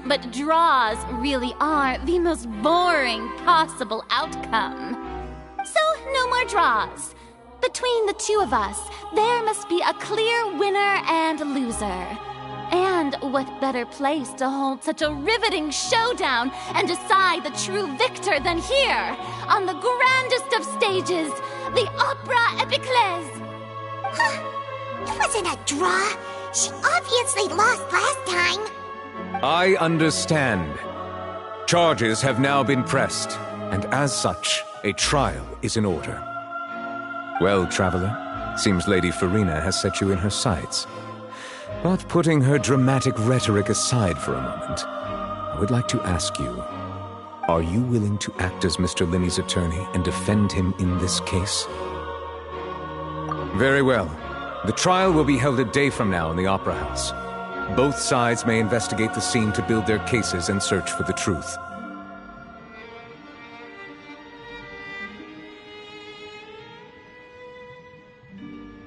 But draws really are the most boring possible outcome. So, no more draws. Between the two of us, there must be a clear winner and loser. And what better place to hold such a riveting showdown and decide the true victor than here, on the grandest of stages, the Opera Epiclese. Huh? It wasn't a draw. She obviously lost last time. I understand. Charges have now been pressed, and as such, a trial is in order. Well, Traveler, seems Lady Farina has set you in her sights. But putting her dramatic rhetoric aside for a moment, I would like to ask you, are you willing to act as Mr. Linney's attorney and defend him in this case? Very well. The trial will be held a day from now in the Opera House. Both sides may investigate the scene to build their cases and search for the truth.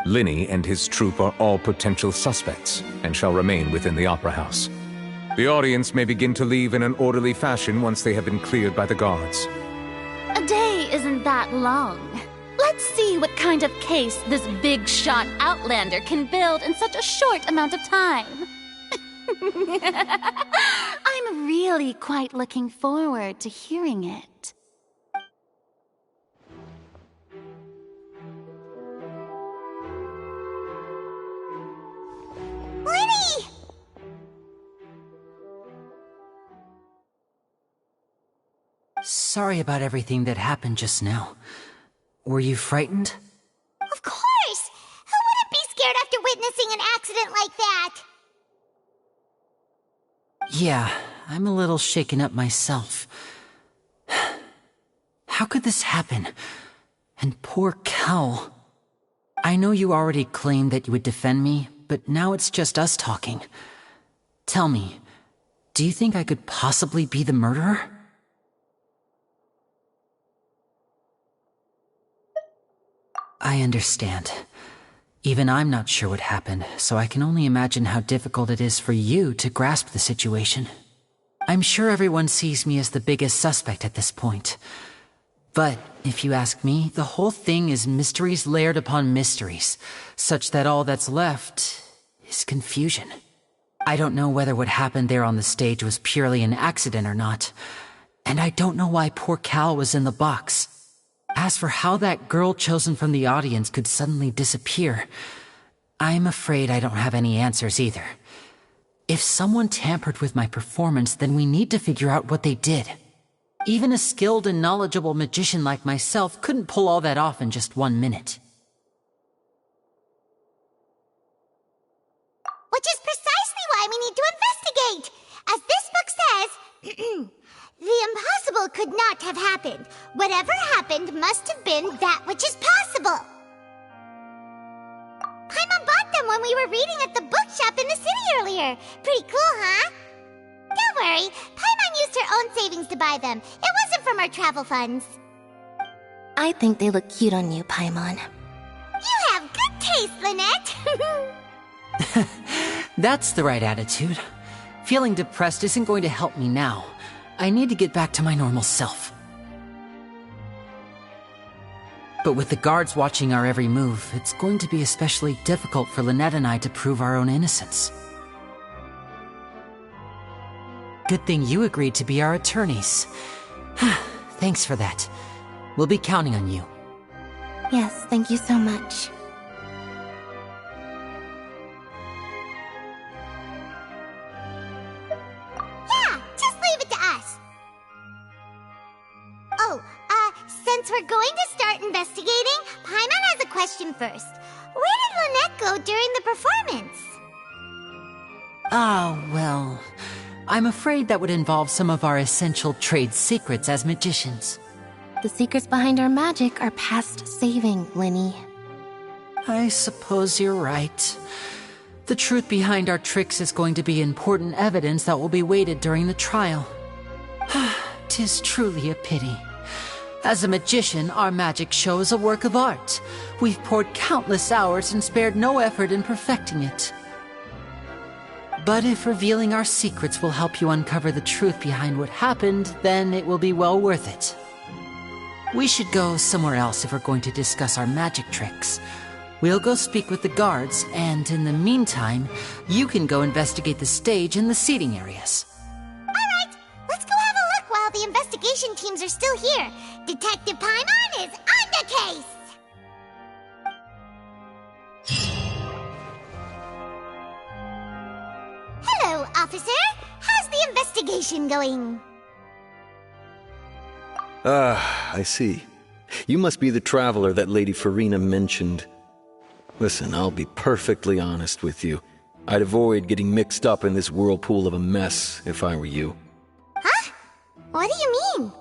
Linney and his troupe are all potential suspects and shall remain within the Opera House. The audience may begin to leave in an orderly fashion once they have been cleared by the guards. A day isn't that long. Let's see what kind of case this big-shot Outlander can build in such a short amount of time. I'm really quite looking forward to hearing it. Lenny! Sorry about everything that happened just now. Were you frightened? Of course! Who wouldn't be scared after witnessing an accident like that? Yeah, I'm a little shaken up myself. How could this happen? And poor Cal. I know you already claimed that you would defend me, but now it's just us talking. Tell me, do you think I could possibly be the murderer? I understand. Even I'm not sure what happened, so I can only imagine how difficult it is for you to grasp the situation. I'm sure everyone sees me as the biggest suspect at this point. But, if you ask me, the whole thing is mysteries layered upon mysteries, such that all that's left is confusion. I don't know whether what happened there on the stage was purely an accident or not, and I don't know why poor Cal was in the box. As for how that girl chosen from the audience could suddenly disappear, I'm afraid I don't have any answers either. If someone tampered with my performance, then we need to figure out what they did. Even a skilled and knowledgeable magician like myself couldn't pull all that off in just 1 minute. Which is precisely why we need to investigate! As this book says, the impossible could not have happened. Whatever happened must have been that which is possible. Paimon bought them when we were reading at the bookshop in the city earlier. Pretty cool, huh? Don't worry, Paimon used her own savings to buy them. It wasn't from our travel funds. I think they look cute on you, Paimon. You have good taste, Lynette! That's the right attitude. Feeling depressed isn't going to help me now. I need to get back to my normal self. But with the guards watching our every move, it's going to be especially difficult for Lynette and I to prove our own innocence. Good thing you agreed to be our attorneys. Thanks for that. We'll be counting on you. Yes, thank you so much. Yeah, just leave it to us. Oh, since we're going to start investigating, Paimon has a question first. Where did Lynette go during the performance? Well, I'm afraid that would involve some of our essential trade secrets as magicians. The secrets behind our magic are past saving, Linny. I suppose you're right. The truth behind our tricks is going to be important evidence that will be weighted during the trial. 'Tis truly a pity. As a magician, our magic show is a work of art. We've poured countless hours and spared no effort in perfecting it. But if revealing our secrets will help you uncover the truth behind what happened, then it will be well worth it. We should go somewhere else if we're going to discuss our magic tricks. We'll go speak with the guards, and in the meantime, you can go investigate the stage and the seating areas. Alright, let's go have a look while the investigation teams are still here. Detective Paimon is on the case! Hello, officer. How's the investigation going? I see. You must be the traveler that Lady Farina mentioned. Listen, I'll be perfectly honest with you. I'd avoid getting mixed up in this whirlpool of a mess if I were you. Huh? What do you mean?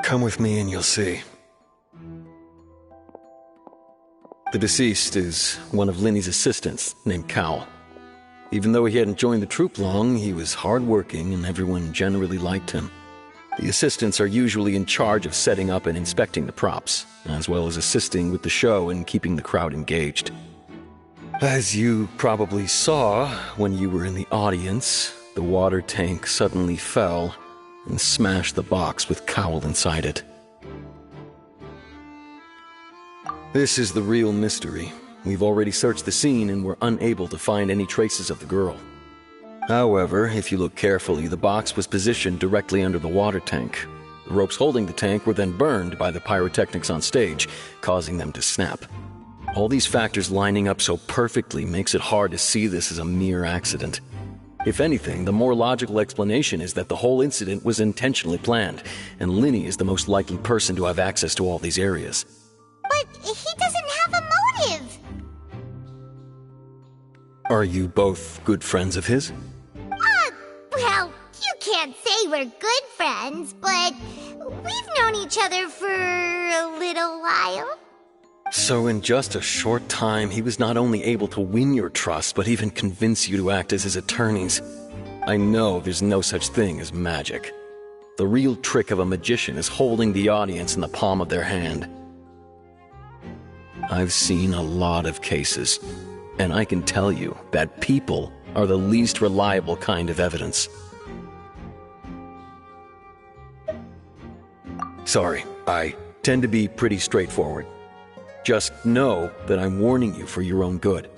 Come with me and you'll see. The deceased is one of Linny's assistants, named Cal. Even though he hadn't joined the troupe long, he was hardworking and everyone generally liked him. The assistants are usually in charge of setting up and inspecting the props, as well as assisting with the show and keeping the crowd engaged. As you probably saw when you were in the audience, the water tank suddenly fell and smashed the box with Cowl inside it. This is the real mystery. We've already searched the scene and were unable to find any traces of the girl. However, if you look carefully, the box was positioned directly under the water tank. The ropes holding the tank were then burned by the pyrotechnics on stage, causing them to snap. All these factors lining up so perfectly makes it hard to see this as a mere accident. If anything, the more logical explanation is that the whole incident was intentionally planned, and Linny is the most likely person to have access to all these areas. But he doesn't have a motive! Are you both good friends of his? Well, you can't say we're good friends, but we've known each other for a little while. So in just a short time, he was not only able to win your trust, but even convince you to act as his attorneys. I know there's no such thing as magic. The real trick of a magician is holding the audience in the palm of their hand. I've seen a lot of cases, and I can tell you that people are the least reliable kind of evidence. Sorry, I tend to be pretty straightforward. Just know that I'm warning you for your own good.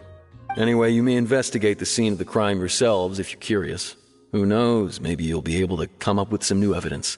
Anyway, you may investigate the scene of the crime yourselves if you're curious. Who knows, maybe you'll be able to come up with some new evidence.